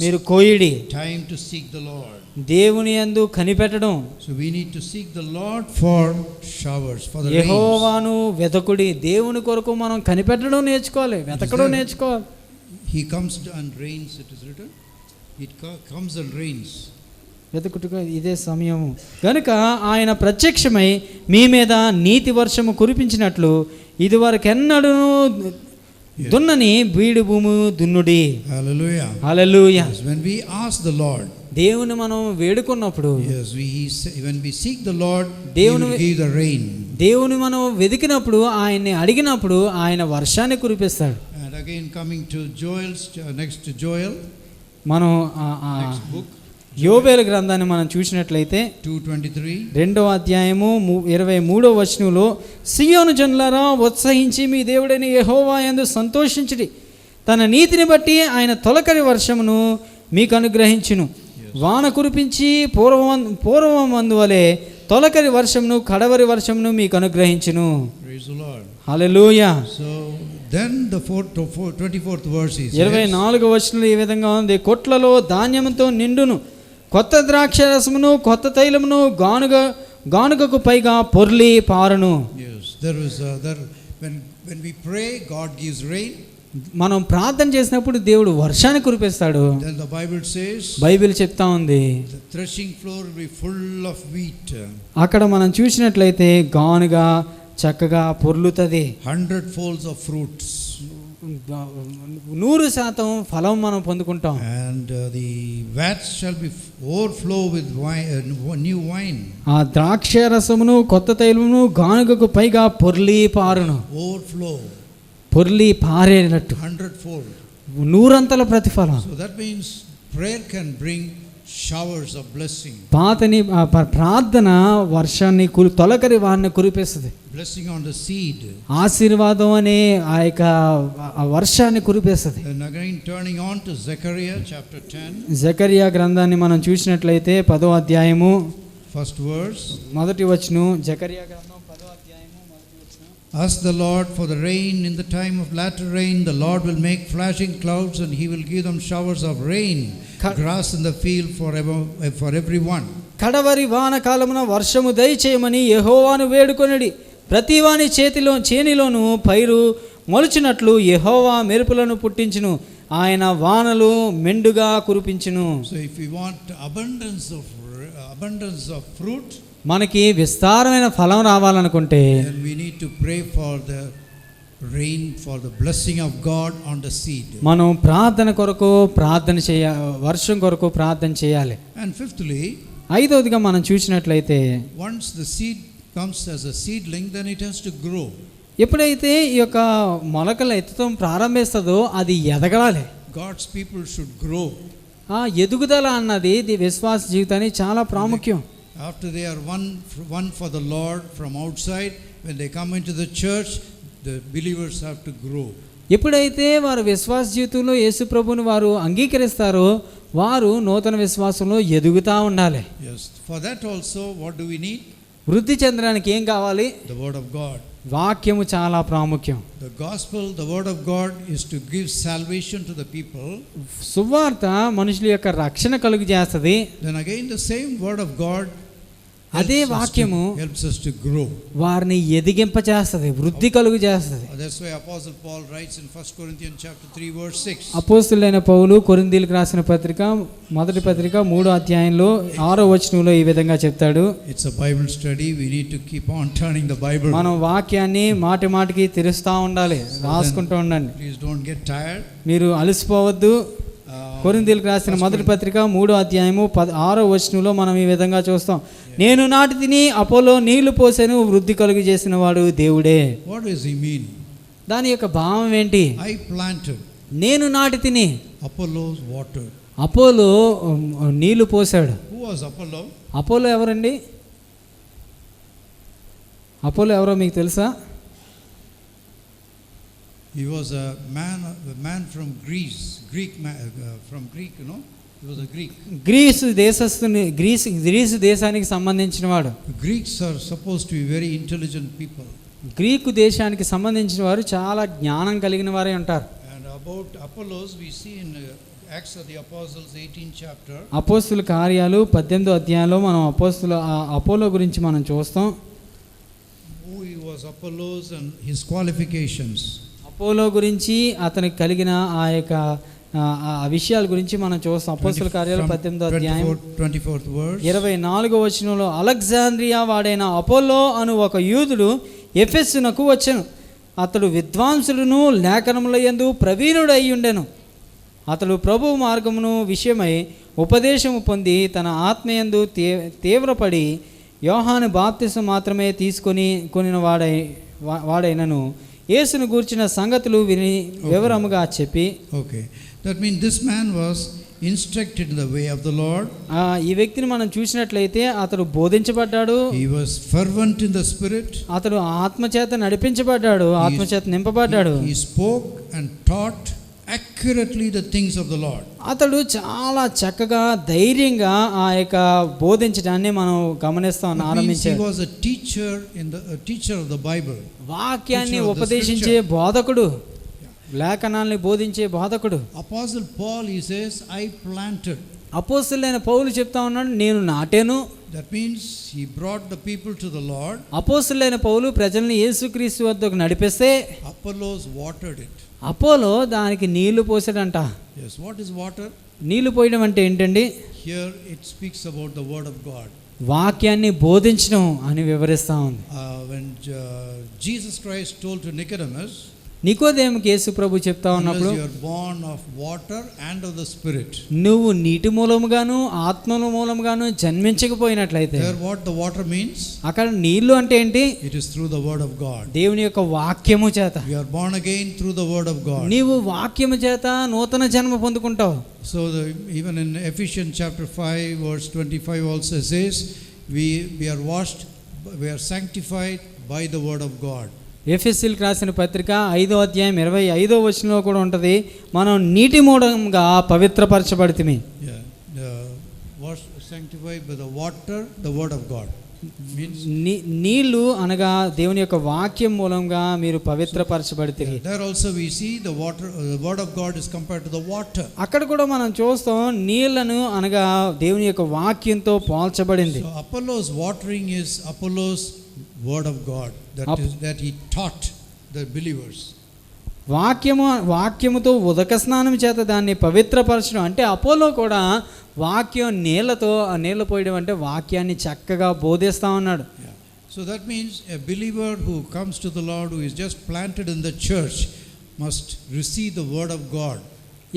మీరు కోయుడి. Time to seek the Lord. దేవుని యందు కనిపెట్టడం. So we need to seek the Lord for showers, for the rain. యెహోవాను వెతకుడి. దేవుని కొరకు మనం కనిపెట్టడం నేర్చుకోవాలి, వెతకడం నేర్చుకోవాలి. He comes and rains, it is written. It comes and rains. వెతుకుటకు ఇదే సమయము. కనుక ఆయన ప్రత్యక్షమై మీ మీద నీతి వర్షము కురిపించినట్లు ఇదివరకెన్నడూ దున్నని బీడు భూమి దున్నుడి. Hallelujah. Hallelujah. Yes, when we ask the Lord, దేవుని మనం వేడుకున్నప్పుడు, yes, when we seek the Lord, He దేవుని will give the rain. దేవుని మనం వెతికినప్పుడు, ఆయన్ని అడిగినప్పుడు ఆయన వర్షాన్ని కురిపిస్తాడు. And again coming to Joel's, next to Joel, మనం next book, యోబేలు గ్రంథాన్ని మనం చూసినట్లయితే 2:23. 2వ అధ్యాయము 23వ వచనంలో, సియోను జనులారా ఉత్సహించి మీ దేవుడైన యెహోవా యందు సంతోషించుడి, తన నీతిని బట్టి ఆయన తొలకరి వర్షమును మీకు అనుగ్రహించును, వాన కురిపించి పూర్వమందు వలె తొలకరి వర్షమును కడవరి వర్షమును మీకు అనుగ్రహించును. Praise the Lord. Hallelujah. So then the 24th verse is 24వ వచనంలో ఈ విధంగా ఉంది, కొట్లలో ధాన్యముతో నిండును, కొత్త ద్రాక్ష రసమును కొత్త తైలమును గానుగకు పైగా పొర్లి పారును. Yes, there is when we pray, God gives rain. మనం ప్రార్థన చేసినప్పుడు దేవుడు వర్షాన్ని కురిపిస్తాడు. Then the Bible says, Bible చెప్తా ఉంది, the threshing floor will be full of wheat. అక్కడ మనం చూసినట్లయితే గానుగ చక్కగా పొర్లుతుంది. 100 folds of fruits. 100% ఫలం మనం పొందుకుంటాం. And the vats shall be overflow with wine, new wine. ఆ ద్రాక్ష రసమును కొత్త తైలమును గానుగకు పైగా పొర్లి పారును. Overflow. పొర్లి పారేనట్టు 100-fold. 100 ప్రతిఫలం. So that means prayer can bring showers of blessing. ప్రార్థన వర్షాన్ని తొలకరి వారిని కురిపిస్తుంది. Blessing on the seed. ఆశీర్వాదం అనే ఆ యొక్క వర్షాన్ని కురిపిస్తుంది. And again turning on to Zechariah chapter 10. Zechariah గ్రంథాన్ని మనం చూసినట్లయితే 10వ అధ్యాయము First verse. మొదటి వచనం. జకరియా గ్రంథం 10వ అధ్యాయము మొదటి వచనం. Ask the Lord for the rain in the time of latter rain. The Lord will make flashing clouds, and He will give them showers of rain, grass in the field for everyone. కడవరి వాన కాలమున వర్షము దయచేయమని యెహోవాను వేడుకొనిడి. ప్రతివాని చేనిలోను పైరు మొలిచినట్లు యెహోవా మెరుపులను పుట్టించును. ఆయన వానలు మెండుగా కురిపించును. So if we want abundance of fruit, మనకి విస్తారమైన ఫలం రావాలనుకుంటే then we need to pray for the rain, for the blessing of God on the seed. మనం వర్షం కొరకు ప్రార్థన చేయాలి. And fifthly, ఐదవదిగా మనం చూసినట్లయితే once the seed comes as a seedling, then it has to grow. ఎప్పుడైతే ఈ యొక్క మొలకలు ఎత్తడం ప్రారంభిస్తుందో అది ఎదగాలి. God's people should grow. ఆ ఎదుగుదల అన్నది విశ్వాస జీవితానికి చాలా ప్రాముఖ్యం. After they are one for the Lord from outside, when they come into the church, the believers have to grow. ఎప్పుడైతే వారు విశ్వాస జీవితంలో యేసు ప్రభువుని వారు అంగీకరిస్తారో వారు నూతన విశ్వాసంలో ఎదుగుతూ ఉండాలి. Yes, for that also what do we need? వృద్ధి చెందడానికి ఏం కావాలి? The word of God. వాక్యము చాలా ప్రాముఖ్యం. The gospel, the word of God, is to give salvation to the people. సువార్త మనుషుల యొక్క రక్షణ కలుగు చేస్తుంది. Then again the same word of God అదే వాక్యము helps us to grow. వారిని ఎదిగింప చేస్తుంది, వృద్ధి కలుగు చేస్తుంది. That's why Apostle Paul writes in 1 Corinthians chapter 3 verse 6. అపోస్తలుడైన పౌలు కొరింథీయులకు రాసిన పత్రిక మొదటి పత్రిక 3వ అధ్యాయంలో 6వ వచనంలో ఈ విధంగా చెప్తాడు. It's a Bible study. We need to keep on turning the Bible. మనం వాక్యాన్ని మాటి మాటికి తెరుస్తూ ఉండాలి, రాసుకుంటూ ఉండండి. Please don't get tired. మీరు అలసిపోవద్దు. కొరింథీయులకు రాసిన మొదటి పత్రిక 3వ అధ్యాయము 6వ వచనంలో మనం ఈ విధంగా చూస్తాం. నేను నాటి తిని అపోలో నీళ్లు పోసెను, వృద్ధి కలుగు చేసిన వాడు దేవుడే. What does he mean? దాని యొక్క భావం ఏంటి? I planted, నేను నాటి తిని, Apollos watered. అపోలో నీళ్లు పోసాడు. Who was Apollo? అపోలో ఎవరండి? అపోలో ఎవరో మీకు తెలుసా? He was a man from Greece, from Greek, you know. He was a Greek. Greece దేశానికి సంబంధించిన వాడు. Greeks are supposed to be very intelligent people. Greek దేశానికి సంబంధించిన వారు చాలా జ్ఞానం కలిగిన వారే ఉంటారు. And about Apollos we see in Acts of the Apostles 18th chapter. అపోస్తుల కార్యాలు 18వ అధ్యాయంలో మనం అపోలో గురించి మనం చూస్తాం. Who he was Apollos and his qualifications. Apollo గురించి అతనికి కలిగిన ఆ యొక్క విషయాల గురించి మనం చూస్తాం. అపోస్తుల కార్యాలు 18వ అధ్యాయం 24వ వచనంలో అలెగ్జాండ్రియా వాడైన అపోలో అను ఒక యూదుడు ఎఫెసునకు వచ్చెను. అతడు విద్వాంసుడును లేఖనముల యందు ప్రవీణుడై ఉండెను. అతడు ప్రభు మార్గమును విషయమై ఉపదేశము పొంది తన ఆత్మయందు తీవ్రపడి యోహాను బాప్తిసం మాత్రమే కొనిన వాడైనను యేసును గూర్చిన సంగతులు విని వివరముగా చెప్పి. Okay, that means this man was instructed in the way of the Lord. ఈ వ్యక్తిని మనం చూసినట్లయితే అతడు బోధించబడ్డాడు. He was fervent in the spirit. అతడు ఆత్మచేత నడిపించబడ్డాడు, ఆత్మచేత నింపబడ్డాడు. He spoke and taught accurately the things of the Lord. అతడు చాలా చక్కగా ధైర్యంగా ఆ యొక్క బోధించడాన్ని మనం గమనిస్తాం ఆరంభించాడు. He was a teacher of the Bible. వాక్యాన్ని ఉపదేశించే బోధకుడు, లేఖనాల్ని బోధించే బోధకుడు. Apostle Paul, he says, I planted. అపోస్తలుడైన పౌలు చెప్తా ఉన్నాడు, నేను నాటాను. That means he brought the people to the Lord. అపోస్తలుడైన పౌలు ప్రజల్ని యేసుక్రీస్తు వద్దకు నడిపిస్తే Apollos watered it. అపోలో దానికి నీళ్లు పోసాడంట. Yes, what is water? నీళ్లు పోయడం అంటే ఏంటండి? Here it speaks about the word of God. వాక్యాన్ని బోధించడం అని వివరిస్తా ఉంది. When Jesus Christ told to Nicodemus, నికోదేముకి యేసు ప్రభు చెప్తా ఉన్నప్పుడు, you are born of water and of the spirit. నువ్వు నీటి మూలముగాను ఆత్మల మూలముగాను జన్మించకపోయినట్లయితే. There what the water means? అక్కడ నీళ్లు అంటే ఏంటి? It is through the word of God. దేవుని యొక్క వాక్యము చేత. You are born again through the word of God. నీవు వాక్యము చేత నూతన జన్మ పొందుకుంటావు. So even in Ephesians chapter 5 verse 25 also says we are washed, we are sanctified by the word of God. ఎఫెసీయులకు రాసిన పత్రిక 5వ అధ్యాయం 25వ వచనంలో కూడా ఉంటుంది, మనం నీటి మూలంగా పవిత్రపరచబడితిమి. Sanctified by the water, the word of God. Means నీళ్లు అనగా దేవుని యొక్క వాక్యం మూలంగా మీరు పవిత్రపరచబడితే. there also we see the water, the word of God is compared to the water. అక్కడ కూడా మనం చూస్తాం నీళ్లను అనగా దేవుని యొక్క వాక్యంతో పోల్చబడింది. So Apollos watering is Apollos word of God that he taught the believers. వాక్యముతో ఉదక స్నానం చేత దాన్ని పవిత్రపరచడం అంటే అపోలో కూడా వాక్యం నీళ్లతో ఆ నీళ్లు పోయడం అంటే వాక్యాన్ని చక్కగా బోధిస్తా ఉన్నాడు. So that means a believer who comes to the Lord, who is just planted in the church, must receive the word of God.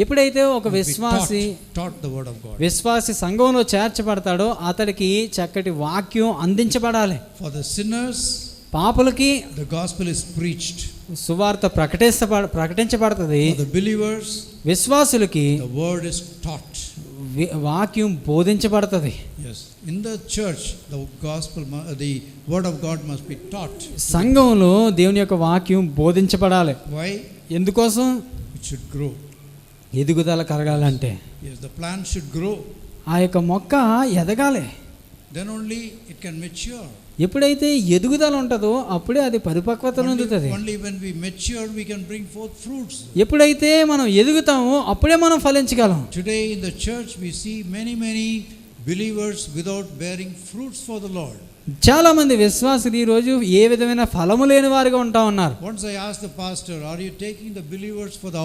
ఎప్పుడైతే ఒక విశ్వాసి taught the word of God. విశ్వాసి సంఘంలో చేర్చబడతాడో అతడికి చక్కటి వాక్యం అందించబడాలి. For the sinners, పాపులకి the gospel is preached. సువార్త ప్రకటించబడుతుంది. For the believers, విశ్వాసులకి the word is taught. వాక్యం బోధించబడుతుంది. Yes, in the church the gospel, the word of God must be taught. సంఘంలో దేవుని యొక్క వాక్యం బోధించబడాలి. Why? ఎందుకోసం? It should grow. ఎదుగుదల కలగాలంటే. Yes, the plant should grow. ఆ యొక్క మొక్క ఎదగాలి. Then only it can mature. ఎప్పుడైతే ఎదుగుదల ఉంటుందో అప్పుడే అది పరిపక్వత పొందుతుంది. Only when we mature we can bring forth fruits. ఎప్పుడైతే మనం ఎదుగుతామో అప్పుడే మనం ఫలించగలం. Today in the church we see many believers without bearing fruits for the Lord. చాలా మంది విశ్వాసులు ఈ రోజు ఏ విధమైన ఫలము లేని వారిగా ఉంటా ఉన్నారు. Once I asked the pastor, are you taking the believers for the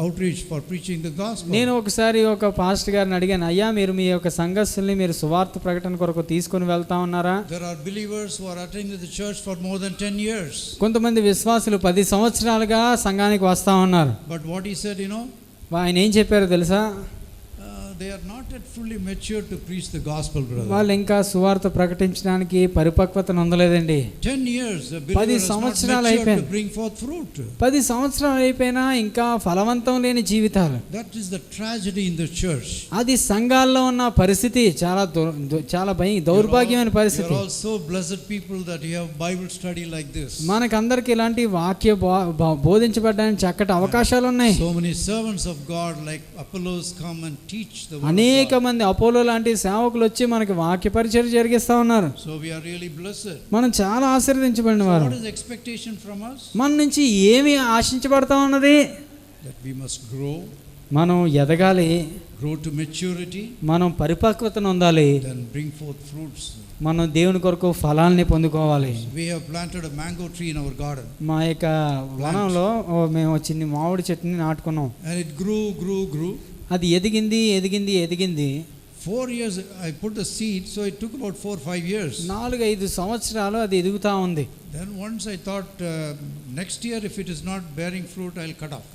outreach for preaching the gospel? నేను ఒకసారి ఒక పాస్టర్ గారిని అడిగాను, అయ్యా మీరు మీ యొక్క సంఘస్థుల్ని మీరు సువార్త ప్రకటన కొరకు తీసుకొని వెళ్తా ఉన్నారా? There are believers who are attending the church for more than 10 years. కొంతమంది విశ్వాసులు 10 సంవత్సరాలుగా సంఘానికి వస్తా ఉన్నారు. But what he said, ఆయన ఏం చెప్పారో తెలుసా? they are not yet fully mature to preach the gospel, brother. వాళ్ళు ఇంకా సువార్త ప్రకటించడానికి పరిపక్వతను పొందలేదండి. 10 years a believer is not mature to bring forth fruit. 10 సంవత్సరాలు అయిపోయినా ఇంకా ఫలవంతం లేని జీవితాలు. That is the tragedy in the church. అది సంఘాల్లో ఉన్న పరిస్థితి చాలా దౌర్భాగ్యమైన పరిస్థితి. You are all so blessed people that you have Bible study like this. మనకందరికి ఇలాంటి వాక్య బోధించబడడానికి చక్కటి అవకాశాలు ఉన్నాయి. So many servants of God like Apollos come and teach. అనేక మంది అపోలో లాంటి సేవకులు వచ్చి మనకి వాక్య పరిచర్య జరిగిస్తా ఉన్నారు. So we are really blessed. మనం చాలా ఆశీర్వదించబడిన వారు. What is expectation from us? మన నుంచి ఏమి ఆశించబడతా ఉన్నది? That we must grow. మనం ఎదగాలి. Grow to maturity. మనం పరిపక్వతను పొందాలి. Then bring forth fruits. మనం దేవుని కొరకు ఫలాల్ని పొందుకోవాలి. We have planted a mango tree in our garden. మా యొక్క వనంలో మేము చిన్న మామిడి చెట్టుని నాటుకున్నాం. And it grew. అది ఎదిగింది. 4 years I put the seed, so it took about 4-5 years. 4-5 సంవత్సరాలు అది ఎదుగుతా ఉంది. Then once I thought next year if it is not bearing fruit I'll cut off.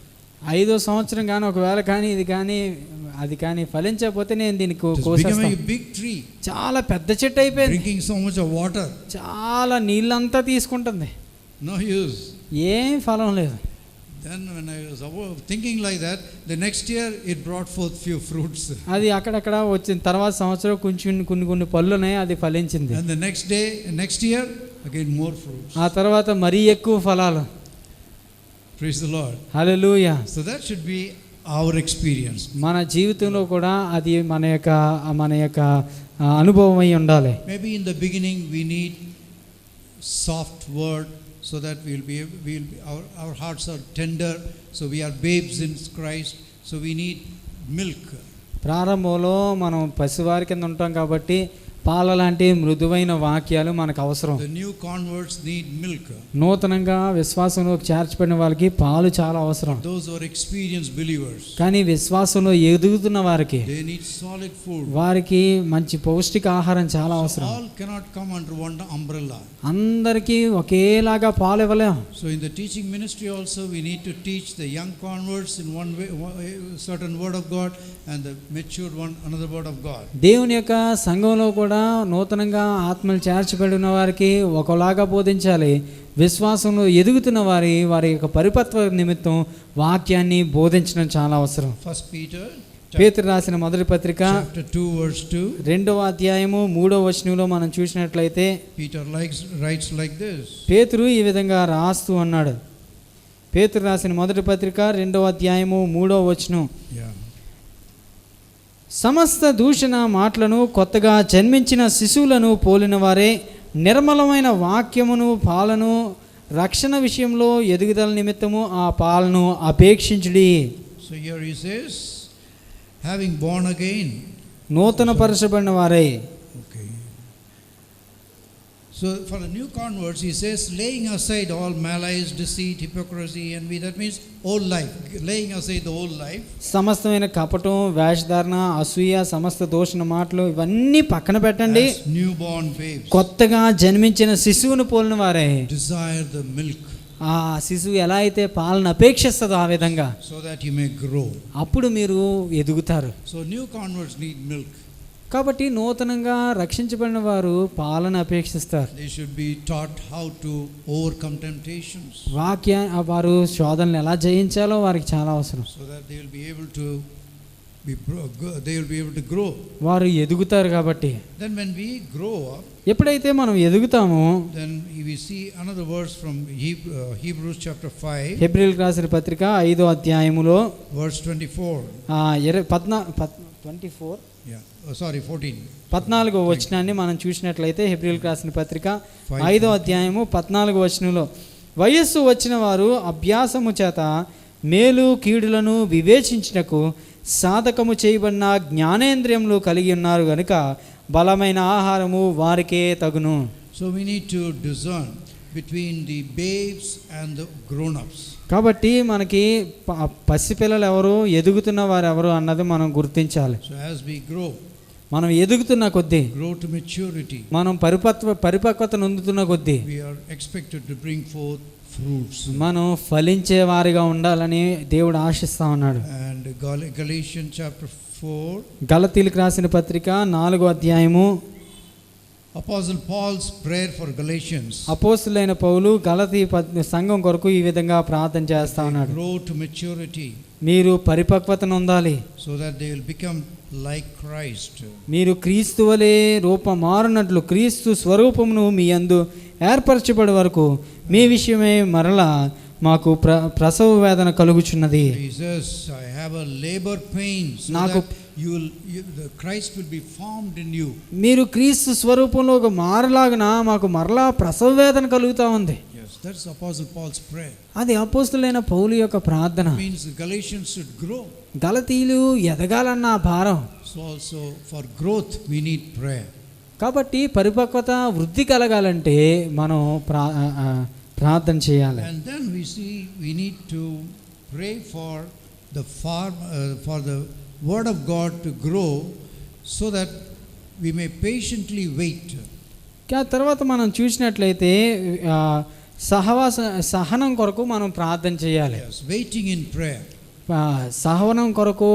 5వ సంవత్సరం కానీ ఒకవేళ కానీ అది కానీ ఫలించకపోతే నేను దీన్ని కోసేస్తాను. Became a big tree. చాలా పెద్ద చెట్టు అయిపోయింది. Drinking so much of water. చాలా నీళ్ళంతా తీసుకుంటుంది. No use. ఏం ఫలం లేదు. Then when I was thinking like that, the next year it brought forth few fruits. అది అక్కడక్కడ వచ్చిన తర్వాత సంవత్సరం కొన్ని పళ్ళు ఉన్నాయి, అది ఫలించింది. And the next year again more fruits. ఆ తర్వాత మరీ ఎక్కువ ఫలాలు. Praise the Lord. Hallelujah. So that should be our experience. మన జీవితంలో కూడా అది మన యొక్క అనుభవం అయి ఉండాలి. Maybe in the beginning we need soft word, so that our hearts are tender, so we are babes in Christ, so we need milk. ప్రారంభంలో మనం పసివారి కింద ఉంటాం కాబట్టి పాల లాంటి మృదువైన వాక్యాలు మనకు అవసరం. The new converts need milk. నూతనంగా విశ్వాసంలోకి చేర్చబడిన వాళ్ళకి పాలు చాలా అవసరం. Those who are experienced believers, కానీ విశ్వాసంలో ఎదుగుతున్న వారికి they need solid food. వారికి మంచి పౌష్టిక ఆహారం చాలా అవసరం. All cannot come under one umbrella. అందరికీ ఒకేలాగా పాలు ఇవ్వలేం. So in the teaching ministry also we need to teach the young converts in one way, certain word of God, and the matured one another word of God. దేవుని యొక్క సంఘంలో కూడా నూతనంగా ఆత్మలు చేర్చబడిన వారికి ఒకలాగా బోధించాలి. విశ్వాసంలో ఎదుగుతున్న వారి యొక్క పరిపక్వ నిమిత్తం వాక్యాన్ని బోధించడం చాలా అవసరం. పేతురు రాసిన మొదటి పత్రిక 2వ అధ్యాయము 3వ వచనంలో మనం చూసినట్లయితే పేతురు ఈ విధంగా రాస్తూ అన్నాడు. పేతురు రాసిన మొదటి పత్రిక 2వ అధ్యాయము 3వ వచనం. సమస్త దూషణ మాటలను కొత్తగా జన్మించిన శిశువులను పోలిన వారే నిర్మలమైన వాక్యమును పాలను రక్షణ విషయంలో ఎదుగుదల నిమిత్తము ఆ పాలను అపేక్షించుడి. So here he says, having born again. నూతన పరచబడిన వారే. Okay. So for the new converts, he says, laying aside all malice, deceit, hypocrisy, envy. That means old life. Laying aside the old life. సమస్తమైన కపటం, వేషధారణ, అసూయ, సమస్త దూషణ మాటలు ఇవన్నీ పక్కన పెట్టండి. As newborn babes. కొత్తగా జన్మించిన శిశువును పోలిన వారే. Desire the milk. ఆ శిశువు ఎలా అయితే పాలను అపేక్షిస్తుందో ఆ విధంగా. So that you may grow. అప్పుడు మీరు ఎదుగుతారు. So new converts need milk. కాబట్టి నూతనంగా రక్షించబడిన వారు పాలను అపేక్షిస్తారు. They should be taught how to overcome temptations. వారు శోధనలు ఎలా జయించాలో వారికి చాలా అవసరం. So that they will be able to grow. వారు ఎదుగుతారు కాబట్టి. Then when we grow up, ఎప్పుడైతే మనం ఎదుగుతామో, then we see another verse from Hebrews chapter 5. హెబ్రీయులకు రాసిన పత్రిక 5వ అధ్యాయములో verse 24. 14వ వచనాన్ని మనం చూసినట్లయితే హెబ్రీయులకు రాసిన పత్రిక 5వ అధ్యాయము 14వ వచనంలో, వయస్సు వచ్చిన వారు అభ్యాసము చేత మేలు కీడులను వివేచించుటకు సాధకము చేయబడిన జ్ఞానేంద్రియములు కలిగి ఉన్నారు గనుక బలమైన ఆహారము వారికే తగును. So we need to discern between the babes and the grown-ups. కాబట్టి మనకి పసిపిల్లలు ఎవరు, ఎదుగుతున్న వారు ఎవరు అన్నది మనం గుర్తించాలి. So as we grow, మనం ఎదుగుతున్న కొద్దీ, grow to maturity, మనం పరిపక్వత నొందుతున్న కొద్దీ we are expected to bring forth fruits. మనం ఫలించే వారిగా ఉండాలని దేవుడు ఆశిస్తా ఉన్నాడు. And Galatians chapter 4, గలతీయులకు రాసిన పత్రిక 4వ అధ్యాయము, Apostle Paul's prayer for Galatians. అపోస్తులైన పౌలు గలతీ సంఘం కొరకు ఈ విధంగా ప్రార్థన చేస్తా ఉన్నాడు. Grow to maturity. మీరు పరిపక్వత నొందాలి. So that they will become like Christ. మీరు క్రీస్తు వలె రూపమారునట్లు క్రీస్తు స్వరూపమును మీ యందు ఏర్పరచబడే వరకు మీ విషయమే మరలా మాకు ప్రసవ వేదన కలుగుచున్నది. He says, I have a labor pain, so నాకు the Christ will be formed in you. మీరు క్రీస్తు స్వరూపంలో మారలాగన మాకు మరలా ప్రసవ వేదన కలుగుతా ఉంది. Yes, that's Apostle Paul's prayer. అది అపోస్తులైన పౌలు యొక్క ప్రార్థన. It means the Galatians should grow. గలతీయులు ఎదగాలన్న భారం. So also for growth we need prayer. కాబట్టి పరిపక్వత వృద్ధి కలగాలంటే మనం ప్రార్థన చేయాలి. And then we see we need to pray for the for the word of God to grow so that we may patiently wait. తర్వాత మనం చూసినట్లయితే సహనం కొరకు మనం ప్రార్థన చేయాలి. Yes, waiting in prayer. సహనం కొరకు,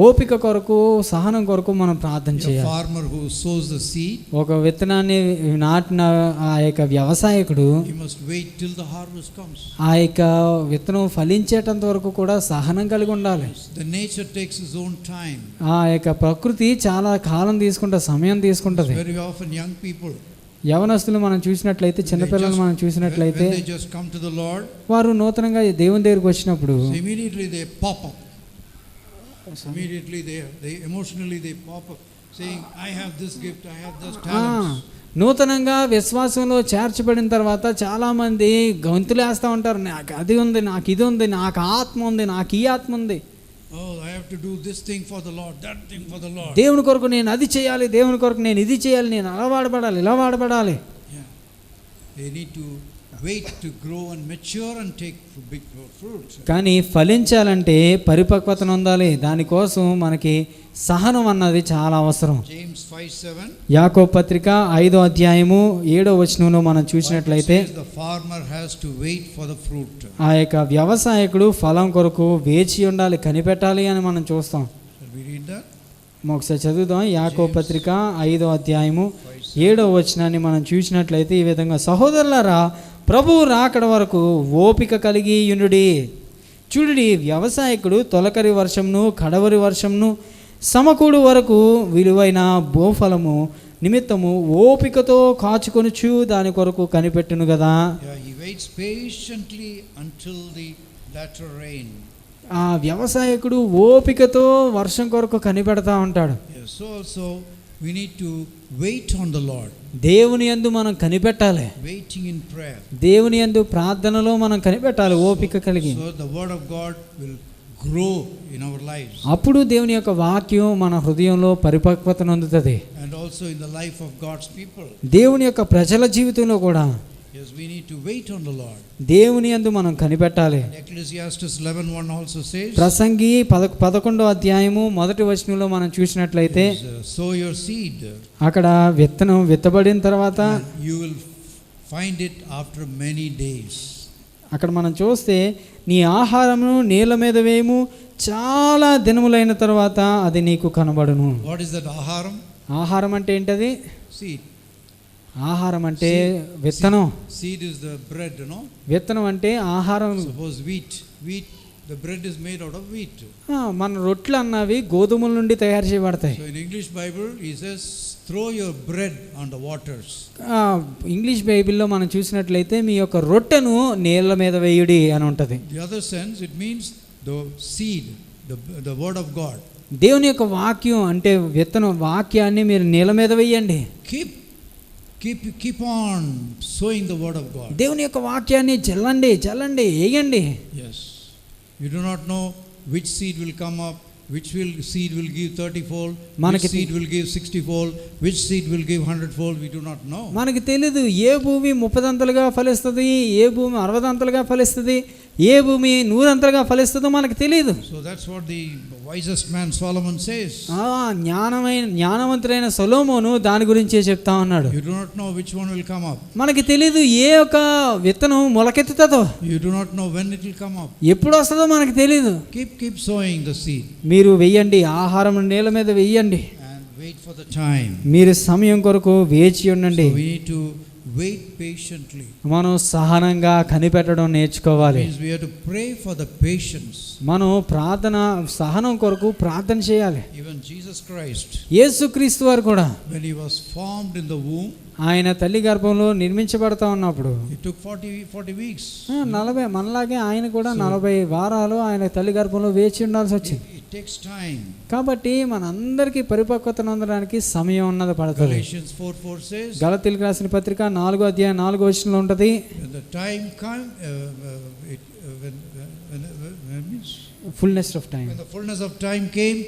ఓపిక కొరకు, సహనం కొరకు మనం ప్రార్థన చేయాలి. Farmer who sows the seed, ఒక విత్తనాన్ని నాటిన ఆ యొక్క వ్యవసాయకుడు he must wait till the harvest comes. ఆ యొక్క విత్తనం ఫలించేటంత వరకు కూడా సహనం కలిగి ఉండాలి. The nature takes its own time. ఆ యొక్క ప్రకృతి చాలా కాలం తీసుకుంటుంది, సమయం తీసుకుంటుంది. Very often young people, యవనస్తులు మనం చూసినట్లయితే, చిన్నపిల్లలు మనం చూసినట్లయితే, when they just come to the Lord, వారు నూతనంగా దేవుని దగ్గరికి వచ్చినప్పుడు immediately they pop up. Immediately they emotionally they pop up saying, I have this gift, I have this talents. నూతనంగా విశ్వాసంలో చేర్చబడిన తర్వాత చాలామంది గొంతులేస్తూ ఉంటారు, నాకు అది ఉంది, నాకు ఇది ఉంది, నాకు ఆత్మ ఉంది, నాకు ఈ ఆత్మ ఉంది. Oh, I have to do this thing for the Lord, that thing for the Lord. దేవుని కొరకు నేను అది చేయాలి, దేవుని కొరకు నేను ఇది చేయాలి, నేను అలా వాడబడాలి, ఇలా వాడబడాలి. Yeah. They need to wait to grow and mature and take big fruits. కానీ ఫలించాలంటే పరిపక్వత నొందాలి. దానికోసం మనకి సహనం అన్నది చాలా అవసరం. James 5:7. యాకోబు పత్రిక 5వ అధ్యాయము 7వ వచనంలో మనం చూసినట్లయితే, the farmer has to wait for the fruit. ఆ యొక్క వ్యవసాయకుడు ఫలం కొరకు వేచి ఉండాలి, కనిపెట్టాలి అని మనం చూస్తాం. Shall we read that? ఒకసారి చదువుదాం. యాకోబు పత్రిక 5వ అధ్యాయము 7వ వచనాన్ని మనం చూసినట్లయితే ఈ విధంగా, సహోదరులారా, ప్రభువు రాకడ వరకు ఓపిక కలిగి యుండుడి. చూడుడి, వ్యవసాయకుడు తొలకరి వర్షంను కడవరి వర్షంను సమకూడు వరకు విలువైన భూఫలము నిమిత్తము ఓపికతో కాచుకొనుచు దాని కొరకు కనిపెట్టును కదా. He waits patiently until the latter rain. ఆ వ్యవసాయకుడు ఓపికతో వర్షం కొరకు కనిపెడతా ఉంటాడు. Yes, so also we need to wait on the Lord. దేవుని యందు మనం కనిపెట్టాలి. Waiting in prayer. దేవుని యందు ప్రార్థనలో మనం కనిపెట్టాలి ఓపిక కలిగి. So the word of God will grow in our lives. అప్పుడు దేవుని యొక్క వాక్యం మన హృదయంలో పరిపక్వత నొందుతుంది. And also in the life of God's people. దేవుని యొక్క ప్రజల జీవితంలో కూడా Yes, we need to wait on the Lord. దేవుని యందు మనం కనిపెట్టాలి. Ecclesiastes 11:1 also says, ప్రసంగి 11వ అధ్యాయము 1వ వచనంలో మనం చూసినట్లయితే sow your seed. అక్కడ విత్తనం విత్తబడిన తర్వాత You will find it after many days. అక్కడ మనం చూస్తే నీ ఆహారమును నేల మీద వేయము, చాలా దినములైన తర్వాత అది నీకు కనబడును. What is that aharam? ఆహారం అంటే ఏంటది? Seed. ఆహారం అంటే విత్తనం. Seed is the bread, you know. విత్తనం అంటే ఆహారం. Suppose wheat, the bread is made out of wheat. మన రొట్లు అన్నవి గోధుమల నుండి తయారు చేయబడతాయి. So in English Bible he says throw your bread on the waters. English బైబిల్లో మనం చూసినట్లయితే మీ యొక్క రొట్టెను నీళ్ళ మీద వేయుడి అని ఉంటది. The other sense it means the seed, the word of God. దేవుని యొక్క వాక్యం అంటే విత్తనం, వాక్యాన్ని మీరు నీళ్ళ మీద వేయండి. Keep on sowing the word of God. దేవుని యొక్క వాక్యాన్ని జల్లండి వేయండి. Yes. You do not know which seed will come up, which seed will give 30-fold, which seed will give 60-fold, which seed will give 100-fold, we do not know. మనకి తెలియదు ఏ భూమి 30 అంతలుగా ఫలిస్తుంది, ఏ భూమి 60 అంతలుగా ఫలిస్తుంది, ఏ భూమి 100 అంతలుగా ఫలిస్తుందో మనకు తెలియదు. So that's what the wisest man Solomon says. జ్ఞానవంతుడైన సొలొమోను దాని గురించే చెప్తా ఉన్నాడు. You do not know which one will come up. మనకి తెలియదు ఏ ఒక విత్తనం మొలకెత్తుతుందో. You do not know when it will come up. ఎప్పుడు వస్తుందో మనకు తెలియదు. Keep sowing the seed. మీరు వెయ్యండి, ఆహారం నేల మీద వెయ్యండి. And wait for the time. మీరు సమయం కొరకు వేచి ఉండండి. So we need to wait patiently. మనం సహనంగా కనిపెట్టడం నేర్చుకోవాలి. Means we have to pray for the patience. మనం ప్రార్థన సహనం కొరకు ప్రార్థన చేయాలి. Even Jesus Christ, యేసుక్రీస్తు వారు కూడా when he was formed in the womb, ఆయన తల్లి గర్భంలో నిర్మించబడతా ఉన్నప్పుడు it took 40 weeks. 40 మనలాగే ఆయన కూడా 40 వారాలు ఆయన తల్లి గర్భంలో వేచి ఉండాల్సి వచ్చింది. It takes time. కాబట్టి మనందరికీ పరిపక్వత పొందడానికి సమయం ఉన్నది పడుతుంది. Galatians 4:4 says, గలతీయులకు రాసిన పత్రిక 4వ అధ్యాయం 4వ వచనంలో ఉంటది, when the time come, fullness of time, when the fullness of time came,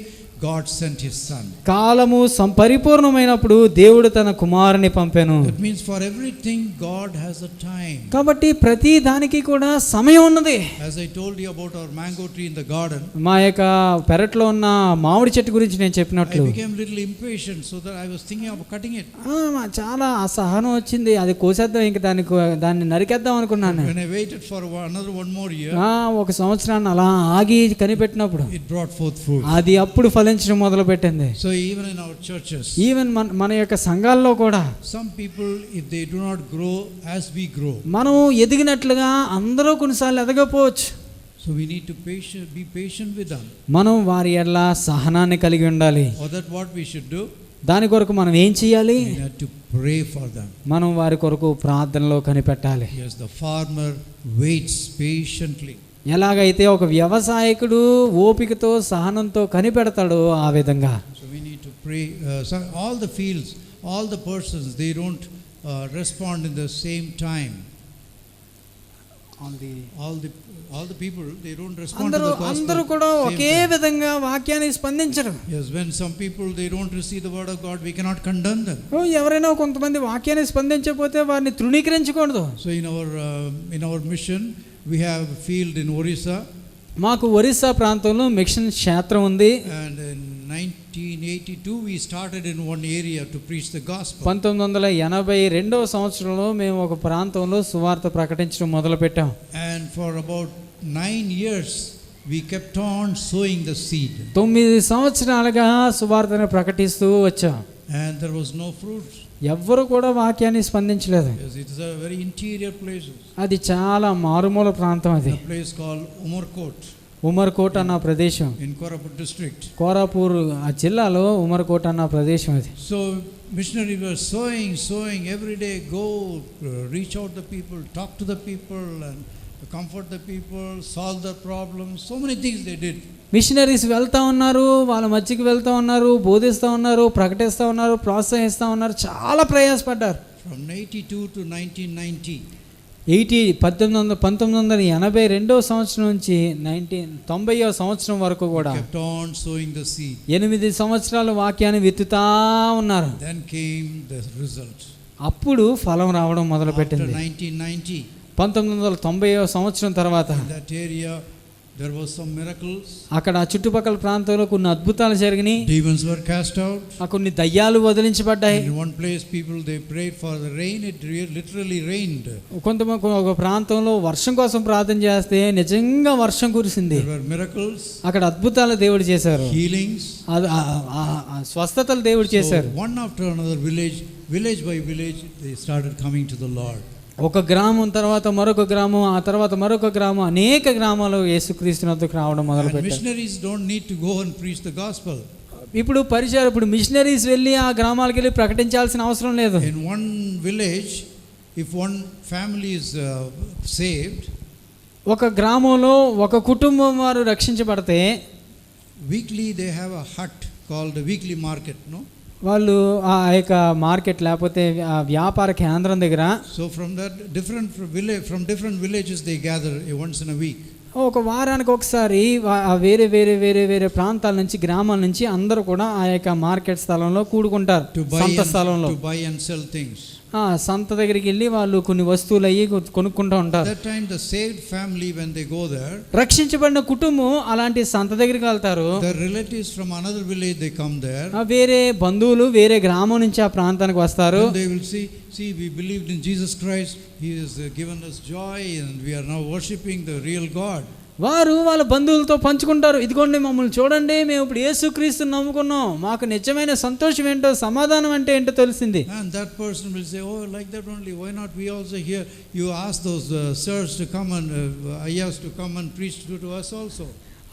God sent his son. కాలము సంపరిపూర్ణమైనప్పుడు దేవుడు తన కుమారుని పంపెను. That means for everything God has a time. కాబట్టి ప్రతి దానికి కూడా సమయం ఉన్నది. As I told you about our mango tree in the garden, మా యొక్క పెరట్లో ఉన్న మామిడి చెట్టు గురించి నేను చెప్పినట్లు I became little impatient, so that I was thinking of cutting it. చాలా అసహనం వచ్చింది, అది కోసేద్దాం, ఇంకా దాన్ని నరికేద్దాం అనుకున్నాను. When I waited for another one more year, ఒక సంవత్సరాన్ని అలా ఆగి కనిపెట్టినప్పుడు it brought forth fruit. అది అప్పుడు ఫలించడం మొదలు పెట్టింది. So even in our churches, even మన యొక్క సంఘాల్లో కూడా some people, if they do not grow as we grow, మనం ఎదిగినట్లుగా అందరూ కొన్నిసార్లు ఎదగకపోవచ్చు. so we need to be patient with them. మనం వారి ఎడల సహనాన్ని కలిగి ఉండాలి. Or that what we should do, దాని కొరకు మనం ఏం చేయాలి? we have to pray for them. మనం వారి కొరకు ప్రార్థనలో కనిపెట్టాలి. Yes, the farmer waits patiently. ఎలాగైతే ఒక వ్యవసాయకుడు ఓపికతో సహనంతో కనిపెడతాడో ఆ విధంగా. So we need to pray. All the fields, all the persons, they don't respond in the same time. All the people, they don't respond to the gospel. అందరూ కూడా ఒకే విధంగా వాక్యాన్ని స్పందించరు. Yes, when some people they don't receive the word of God, we cannot condemn them. ఎవరైనా కొంతమంది వాక్యాన్ని స్పందించకపోతే వారిని తృణీకరించకూడదు. So in our mission, we have a field in Orissa. మాకు ఒరిస్సా ప్రాంతంలో మిషన్ క్షేత్రం ఉంది. And in 1982 we started in one area to preach the gospel. 1982వ సంవత్సరంలో మేము ఒక ప్రాంతంలో సువార్త ప్రకటించడం మొదలుపెట్టాం. And for about 9 years we kept on sowing the seed. 9 సంవత్సరాలుగా సువార్తను ప్రకటిస్తూ వచ్చాం. And there was no fruit. ఎవ్వరు కూడా వాక్యాన్ని స్పందించలేదు. Yes, it is a very interior place. అది చాలా మారుమూల ప్రాంతం. అది a place called Umarkot. Umerkot అన్న ప్రదేశం in Koraput district. కోరాపూర్ ఆ జిల్లాలో ఉమర్కోట్ అన్న ప్రదేశం అది. So missionary were sowing every day, go reach out the people, talk to the people and comfort the people, solve their problems. So many things they did. Missionaries వెళ్తూ ఉన్నారు, వాళ్ళ మధ్యకి వెళ్తూ ఉన్నారు, బోధిస్తూ ఉన్నారు, ప్రకటిస్తూ ఉన్నారు, ప్రోత్సహిస్తూ ఉన్నారు, చాలా ప్రయాసపడ్డారు. From 82 to 1990. 1982 సంవత్సరం నుంచి 90వ సంవత్సరం వరకు కూడా Kept on sowing the seed. 8 సంవత్సరాలు వాక్యాన్ని విత్తుతా ఉన్నారు. Then came the result. అప్పుడు ఫలం రావడం After మొదలుపెట్టింది. 1990, 1990వ సంవత్సరం తర్వాత in that area there was some miracles. అక్కడ చుట్టుపక్కల ప్రాంతంలో కొన్ని అద్భుతాలు జరిగినాయి. Demons were cast out. కొన్ని దయ్యాలు వదిలించబడ్డాయి. In one place people they prayed for the rain. It literally rained. ఒక ప్రాంతంలో వర్షం కోసం ప్రార్థన చేస్తే నిజంగా వర్షం కురిసింది. There were miracles. అక్కడ అద్భుతాలు దేవుడు చేశారు, Healings. స్వస్థతలు దేవుడు చేశారు. So one after another, village by village, they started coming to the Lord. ఒక గ్రామం తర్వాత మరొక గ్రామం, ఆ తర్వాత మరొక గ్రామం, అనేక గ్రామాలు యేసుక్రీస్తు వద్దకు రావడం And మొదలుపెట్టారు. missionaries don't need to go and preach the gospel. ఇప్పుడు మిషనరీస్ వెళ్ళి ఆ గ్రామాలకు వెళ్ళి ప్రకటించాల్సిన అవసరం లేదు. In one village, if one family is saved, ఒక గ్రామంలో ఒక కుటుంబం వారు రక్షించబడితే weekly they have a hut called the weekly market, no? వాళ్ళు ఆ యొక్క మార్కెట్ లేకపోతే ఆ వ్యాపార కేంద్రం దగ్గర So from that different villages they gather once in a week. ఒక వారానికి ఒకసారి వేరే వేరే వేరే వేరే ప్రాంతాల నుంచి, గ్రామాల నుంచి అందరూ కూడా ఆ యొక్క మార్కెట్ స్థలంలో కూడుకుంటారు. సంత స్థలంలో to buy and sell things. సంత దగ్గరికి వెళ్ళి వాళ్ళు కొన్ని వస్తువులు అయ్యి కొనుక్కుంటూ ఉంటారు. That time the saved family, when they go there, రక్షించబడిన కుటుంబం అలాంటి సంత దగ్గరికి వెళ్తారు. the relatives from another village they come there. వేరే బంధువులు వేరే గ్రామం నుంచి ఆ ప్రాంతానికి వస్తారు. And they will see we believed in Jesus Christ. He has given us joy and we are now worshiping the real God. వారు వాళ్ళ బంధువులతో పంచుకుంటారు. ఇదిగోండి మమ్మల్ని చూడండి, మేము ఇప్పుడు యేసుక్రీస్తుని నమ్ముకున్నాం, మాకు నిజమైన సంతోషం ఏంటో, సమాధానం అంటే ఏంటో తెలిసింది. And that person will say, oh, like that only, why not we also here? You ask those sirs to come and ayahs to come and preach to us also.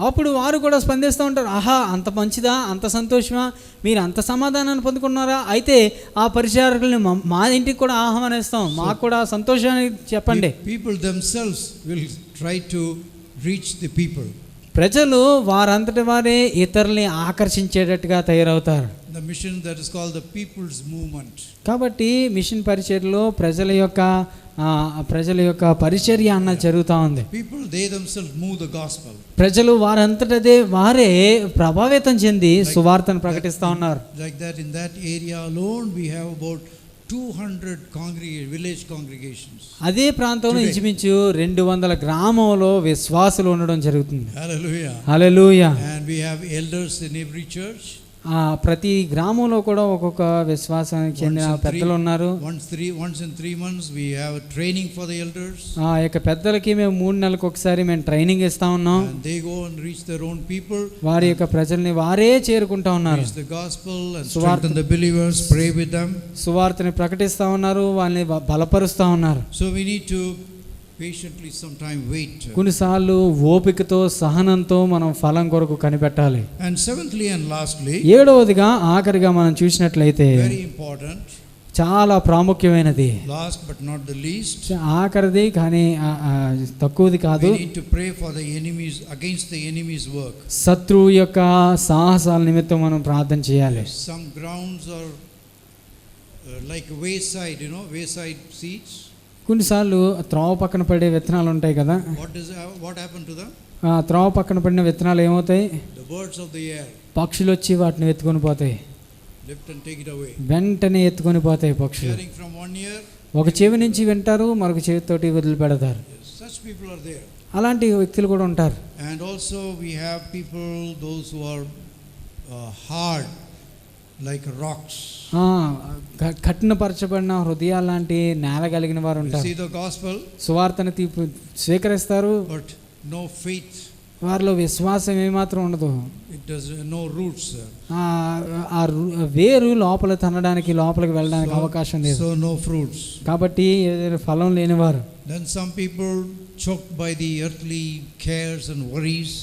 అప్పుడు వారు కూడా స్పందిస్తూ ఉంటారు, ఆహా అంత మంచిదా, అంత సంతోషమా, మీరు అంత సమాధానాన్ని పొందుకున్నారా, అయితే ఆ పరిచారకుల్ని మా ఇంటికి కూడా ఆహ్వానిస్తాం, మాకు కూడా సంతోషాన్ని చెప్పండి. People themselves will try to reach the people. ప్రజలు వారంతటి వారే ఇతరుల్ని ఆకర్షించేటట్టుగా తయారవుతారు. The mission that is called the people's movement. కాబట్టి మిషన్ పరిచర్యలో ప్రజల యొక్క పరిచర్య అన్న జరుగుతూ ఉంది. People they themselves move the gospel. ప్రజలు వారంతటదే వారే ప్రభావితం చెంది సువార్తను ప్రకటిస్తూ ఉన్నారు. Like that in that area alone we have about 200 village congregations. అదే ప్రాంతంలో ఇంచుమించు 200 గ్రామంలో విశ్వాసులు ఉండడం జరుగుతుంది. Hallelujah. Hallelujah. And we have elders in every church. ప్రతి గ్రామంలో కూడా ఒక్కొక్క విశ్వాసానికి చెందిన పెద్దలు ఉన్నారు. Once in 3 months we have a training for the elders. ఆ యొక్క పెద్దలకి మేము 3 నెలలకు ఒకసారి మేము ట్రైనింగ్ ఇస్తా ఉన్నాం. And they go and reach their own people. వారి యొక్క ప్రజల్ని వారే చేరుకుంటా ఉన్నారు. Preach the gospel and strengthen the believers, pray with them. సువార్తని ప్రకటిస్తా ఉన్నారు, వాళ్ళని బలపరుస్తా ఉన్నారు. So we need to patiently sometime wait. కొన్నిసార్లు ఓపికతో సహనంతో మనం ఫలం కొరకు కనిపెట్టాలి. And seventhly and lastly, ఏడవదిగా ఆఖరిగా మనం చూసినట్లయితే very important, చాలా ప్రాముఖ్యమైనది, last but not the least, ఆఖరిది కానీ తక్కువది కాదు. we need to pray for the enemies, against the enemy's work. శత్రువు యొక్క సాహసాల నిమిత్తం మనం ప్రార్థన చేయాలి. Some grounds are like wayside, wayside seeds. కొన్నిసార్లు త్రోవ పక్కన పడే విత్తనాలు ఉంటాయి కదా, What happened to them? త్రోవ పక్కన పడిన విత్తనాలు ఏమవుతాయి? The birds of the air పక్షులు వచ్చి వాటిని ఎత్తుకొని పోతాయి, lift and take it away. వెంటనే ఎత్తుకొని పోతాయి పక్షులు. Hearing from one ear, ఒక చెవి నుంచి వింటారు, మరొక చెవితోటి వదిలిపెడతారు. such people are there. అలాంటి వ్యక్తులు కూడా ఉంటారు. And also we have people, those who are hard like rocks. కఠినపరచబడిన హృదయాలు లాంటి నేల కలిగిన వారు ఉంటారు. See the gospel, సువార్తను స్వీకరిస్తారు, but no faith. వారిలో విశ్వాసం ఏమాత్రం ఉండదు. It does no roots. ఆ వేరు లోపల తనడానికి, లోపలికి వెళ్ళడానికి అవకాశం లేదు. So no fruits. కాబట్టి ఏదైనా ఫలం లేనివారు. Then some people choked by the earthly cares and worries.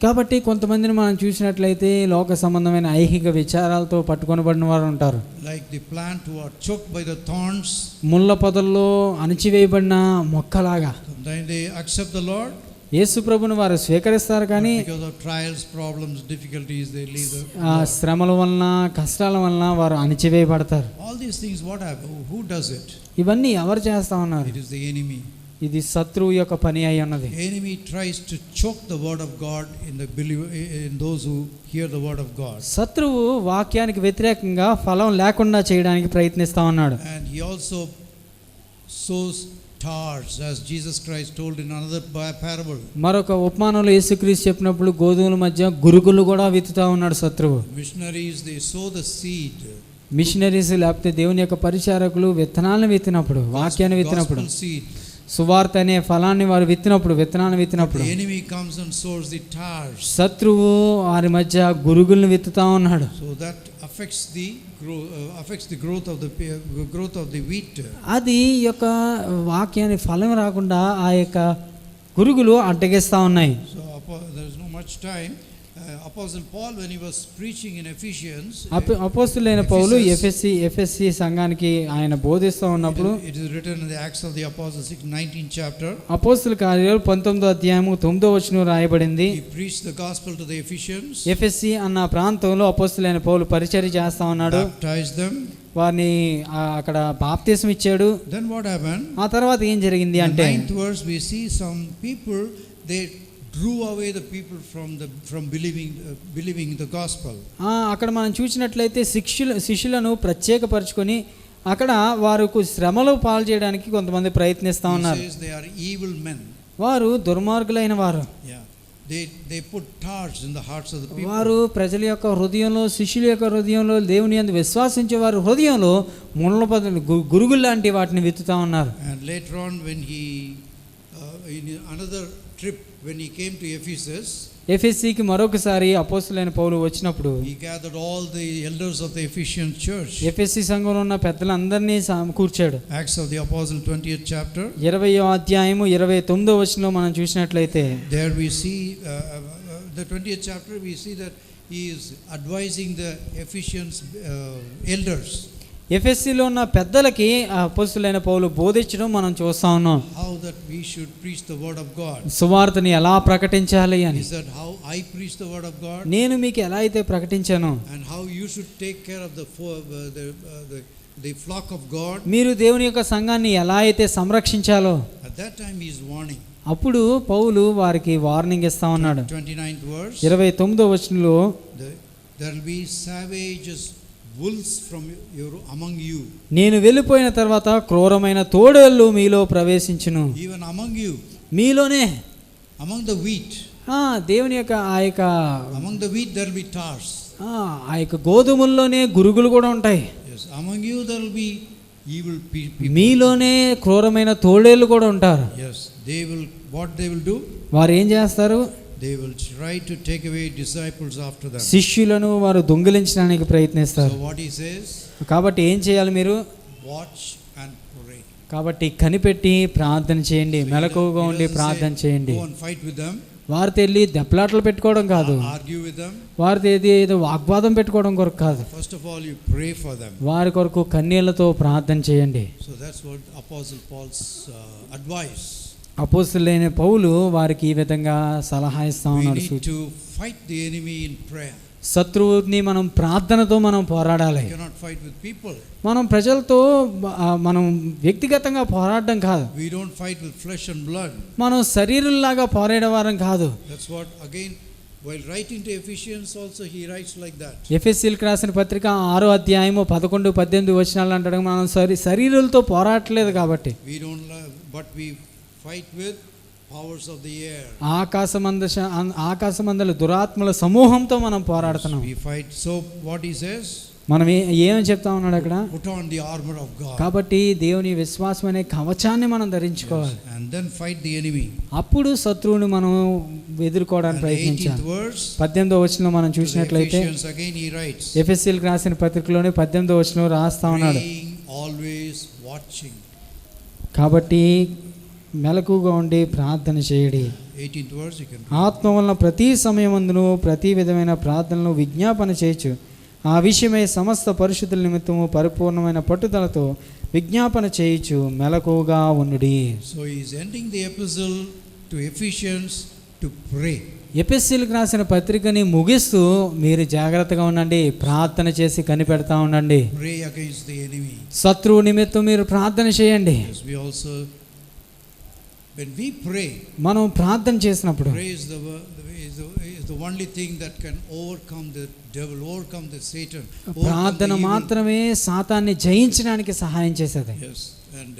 కాబట్టి కొంతమందిని మనం చూసినట్లయితే లోక సంబంధమైన ఐహిక విచారాలతో పట్టుకొనబడిన వారు ఉంటారు. Like the plant who are choked by the thorns. ముళ్ళ పొదల్లో అణిచివేయబడిన మొక్కలాగా. The Then they accept the Lord. యేసు ప్రభుని వారు స్వీకరిస్తారు కానీ Because of trials, problems, difficulties, they leave the ఆ Lord. శ్రమల వలన కష్టాల వలన వారు అణిచివేయబడతారు. All these things, what happen? Who does it? ఇవన్నీ ఎవరు చేస్తా ఉన్నారు? It is the enemy. ఇది శత్రువు యొక్క పని అయి ఉన్నది. Enemy tries to choke the word of God in those who hear the word of God. శత్రువు వాక్యానికి వ్యతిరేకంగా ఫలం లేకుండా చేయడానికి ప్రయత్నిస్తా ఉన్నాడు. And he also sows tares, as Jesus Christ told in another parable. మరొక ఉపమానంలో యేసుక్రీస్తు చెప్పినప్పుడు గోధుమల మధ్య గురుగులు కూడా విత్తుతా ఉన్నాడు శత్రువు. Missionaries, they sow the seed. Missionaries లేకపోతే దేవుని యొక్క పరిచారకులు విత్తనాలను విత్తినప్పుడు, వాక్యాన్ని విత్తినప్పుడు, Gospel seed. సువార్త అనే ఫలాన్ని వారు విత్తినప్పుడు, విత్తనాన్ని విత్తినప్పుడు The enemy comes and sows the tares. శత్రువు వారి మధ్య గురుగులను విత్తుతా ఉన్నాడు. So that affects the growth of the wheat. అది యొక్క వాక్యాన్ని ఫలం రాకుండా ఆ యొక్క గురుగులు అడ్డగిస్తా ఉన్నాయి. So there is no much time. Apostle Paul, when he was preaching in Ephesians, అపోస్తలుడైన పౌలు ఎఫెస్సి సంఘానికి ఆయన బోధిస్తూ ఉన్నప్పుడు, it is written in the Acts of the Apostles 19th chapter. అపోస్తల కార్యాలు 19వ అధ్యాయము 9వ వచనం రాయబడింది. He preached the gospel to the Ephesians. ఎఫెస్సి అన్న ప్రాంతంలో అపోస్తలుడైన పౌలు పరిచర్య చేస్తా ఉన్నాడు. Baptized them. వారిని అక్కడ బాప్తిసం ఇచ్చాడు. Then what happened? ఆ తర్వాత ఏం జరిగింది అంటే, 9th verse we see some people, they drew away the people from believing the gospel. అక్కడ మనం చూసినట్లయితే శిష్యులను ప్రత్యేకపరచుకొని అక్కడ వారికి శ్రమలో పాలు చేయడానికి కొంతమంది ప్రయత్నిస్తా ఉన్నారు. He says they are evil men. వారు దుర్మార్గులైన వారు. Yeah. They put tares in the hearts of the people. వారు ప్రజల యొక్క హృదయంలో, శిష్యుల యొక్క హృదయంలో, దేవుని యందు విశ్వాసించే వారి హృదయంలో ముళ్ళ పదులు, గురుగులు లాంటి వాటిని విత్తుతా ఉన్నారు. And later on, when he in another trip, when he came to Ephesus, ఎఫెసీకి మరొకసారి అపోస్తలుడైన పౌలు వచ్చినప్పుడు he gathered all the elders of the Ephesian church. ఎఫెసీ సంఘంలో ఉన్న పెద్దలందరినీ కూర్చాడు. Acts of the Apostle 20th chapter. 20వ అధ్యాయము 29వ వచనంలో మనం చూసినట్లయితే, There we see the 20th chapter, we see that he is advising the Ephesians elders. ఎఫెసీలో ఉన్న పెద్దలకి అపోస్తలుడైన పౌలు బోధించడం మనం చూస్తా ఉన్నాం. How that we should preach the word of God. సువార్తని ఎలా ప్రకటించాలి అని. Is that how I preach the word of God? నేను మీకు ఎలా అయితే ప్రకటించాను, And how you should take care of the flock of God. మీరు దేవుని యొక్క సంఘాన్ని ఎలా అయితే సంరక్షించాలో, At that time he is warning. అప్పుడు పౌలు వారికి వార్నింగ్ ఇస్తా ఉన్నాడు. 29th verse. 29వ వచనంలో, There will be savages, wolves among you. నేను వెళ్ళిపోయిన తర్వాత క్రూరమైన తోడేళ్ళు మీలో ప్రవేశించును. Even among you. మీలోనే, Among the wheat. దేవుని యొక్క Among the wheat there will be tares. ఆ యొక్క గోధుమల్లోనే గురుగులు కూడా ఉంటాయి. Yes, among you there will be evil people. మీలోనే క్రూరమైన తోడేళ్ళు కూడా ఉంటారు. Yes, what they will do? వారు ఏం చేస్తారు? They will try to take away disciples after them. శిష్యులను వారు దొంగిలించడానికి ప్రయత్నిస్తారు. So what he says? కాబట్టి ఏం చేయాలి మీరు? Watch and pray. కాబట్టి కనిపెట్టి ప్రార్థన చేయండి, మెలకువగా ఉండి ప్రార్థన చేయండి. Go and fight with them. వారితో వెళ్ళి దెబ్బలాటలు పెట్టుకోవడం కాదు, Argue with them. వారితో ఏదో వాగ్వాదం పెట్టుకోవడం కొరకు కాదు. First of all, you pray for them. వారి కొరకు కన్నీళ్లతో ప్రార్థన చేయండి. So that's what Apostle Paul's advice. అపోస్తలుడైన పౌలు వారికి ఈ విధంగా సలహా ఇస్తా We ఉన్నాడు. need to fight the enemy in prayer. శత్రువుని మనం ప్రార్థనతో మనం పోరాడాలి. You cannot fight with people. మనం ప్రజలతో మనం వ్యక్తిగతంగా పోరాడడం కాదు. We don't fight with flesh and blood. మనం శరీరంలాగా పోరాడేవారం కాదు. That's what, again, while writing to Ephesians also he writes like that. ఎఫెసీయులకు రాసిన పత్రిక 6వ అధ్యాయము 11, 18 వచనాలు అంటాడు, మనం శరీరులతో పోరాడట్లేదు కాబట్టి. We don't love, but we fight with powers of the air. ఆకాశమందల దురాత్మల సమూహంతో మనం పోరాడుతున్నాం. We fight. So what he says? మనం ఏమని చెప్తా ఉన్నాడు అక్కడ? Put on the armor of God. కాబట్టి దేవుని విశ్వాసం అనే కవచాన్ని మనం ధరించుకోవాలి. Yes. And then fight the enemy. అప్పుడు శత్రువుని మనం ఎదుర్కోవడానికి ప్రయత్నించాలి. 18వ వచనంలో మనం చూసినట్లయితే, Ephesians again he writes. ఎఫెసీయులకు రాసిన పత్రికలోని 18వ వచనంలో రాస్తా ఉన్నాడు, always watching. కాబట్టి మెలకుగా ఉండి ప్రార్థన చేయడి. 18th verse you can read. ఆత్మ వలన ప్రతి సమయమందును ప్రతి విధమైన ప్రార్థనలు విజ్ఞాపన చేయొచ్చు. ఆ విషయమై సమస్త పరిశుద్ధుల నిమిత్తము పరిపూర్ణమైన పట్టుదలతో విజ్ఞాపన చేయుచు మెలకువగా ఉండుడి. So he is ending the epistle to Ephesians to pray. ఎఫెసీయులకు రాసిన పత్రికని ముగిస్తూ మీరు జాగ్రత్తగా ఉండండి, ప్రార్థన చేసి కనిపెడతా ఉండండి. Pray against the enemy. శత్రువు నిమిత్తం మీరు ప్రార్థన చేయండి. Yes, we also, when we pray, మనం ప్రార్థన చేసినప్పుడు pray is the only thing that can overcome the devil, overcome the Satan. ప్రార్థన మాత్రమే సాతాన్ని జయించడానికి సహాయం చేసేది. Yes, and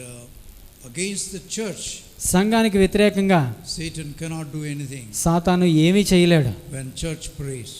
against the church, సంఘానికి వ్యతిరేకంగా Satan cannot do anything సాతాను ఏమీ చేయలేడు. when church prays.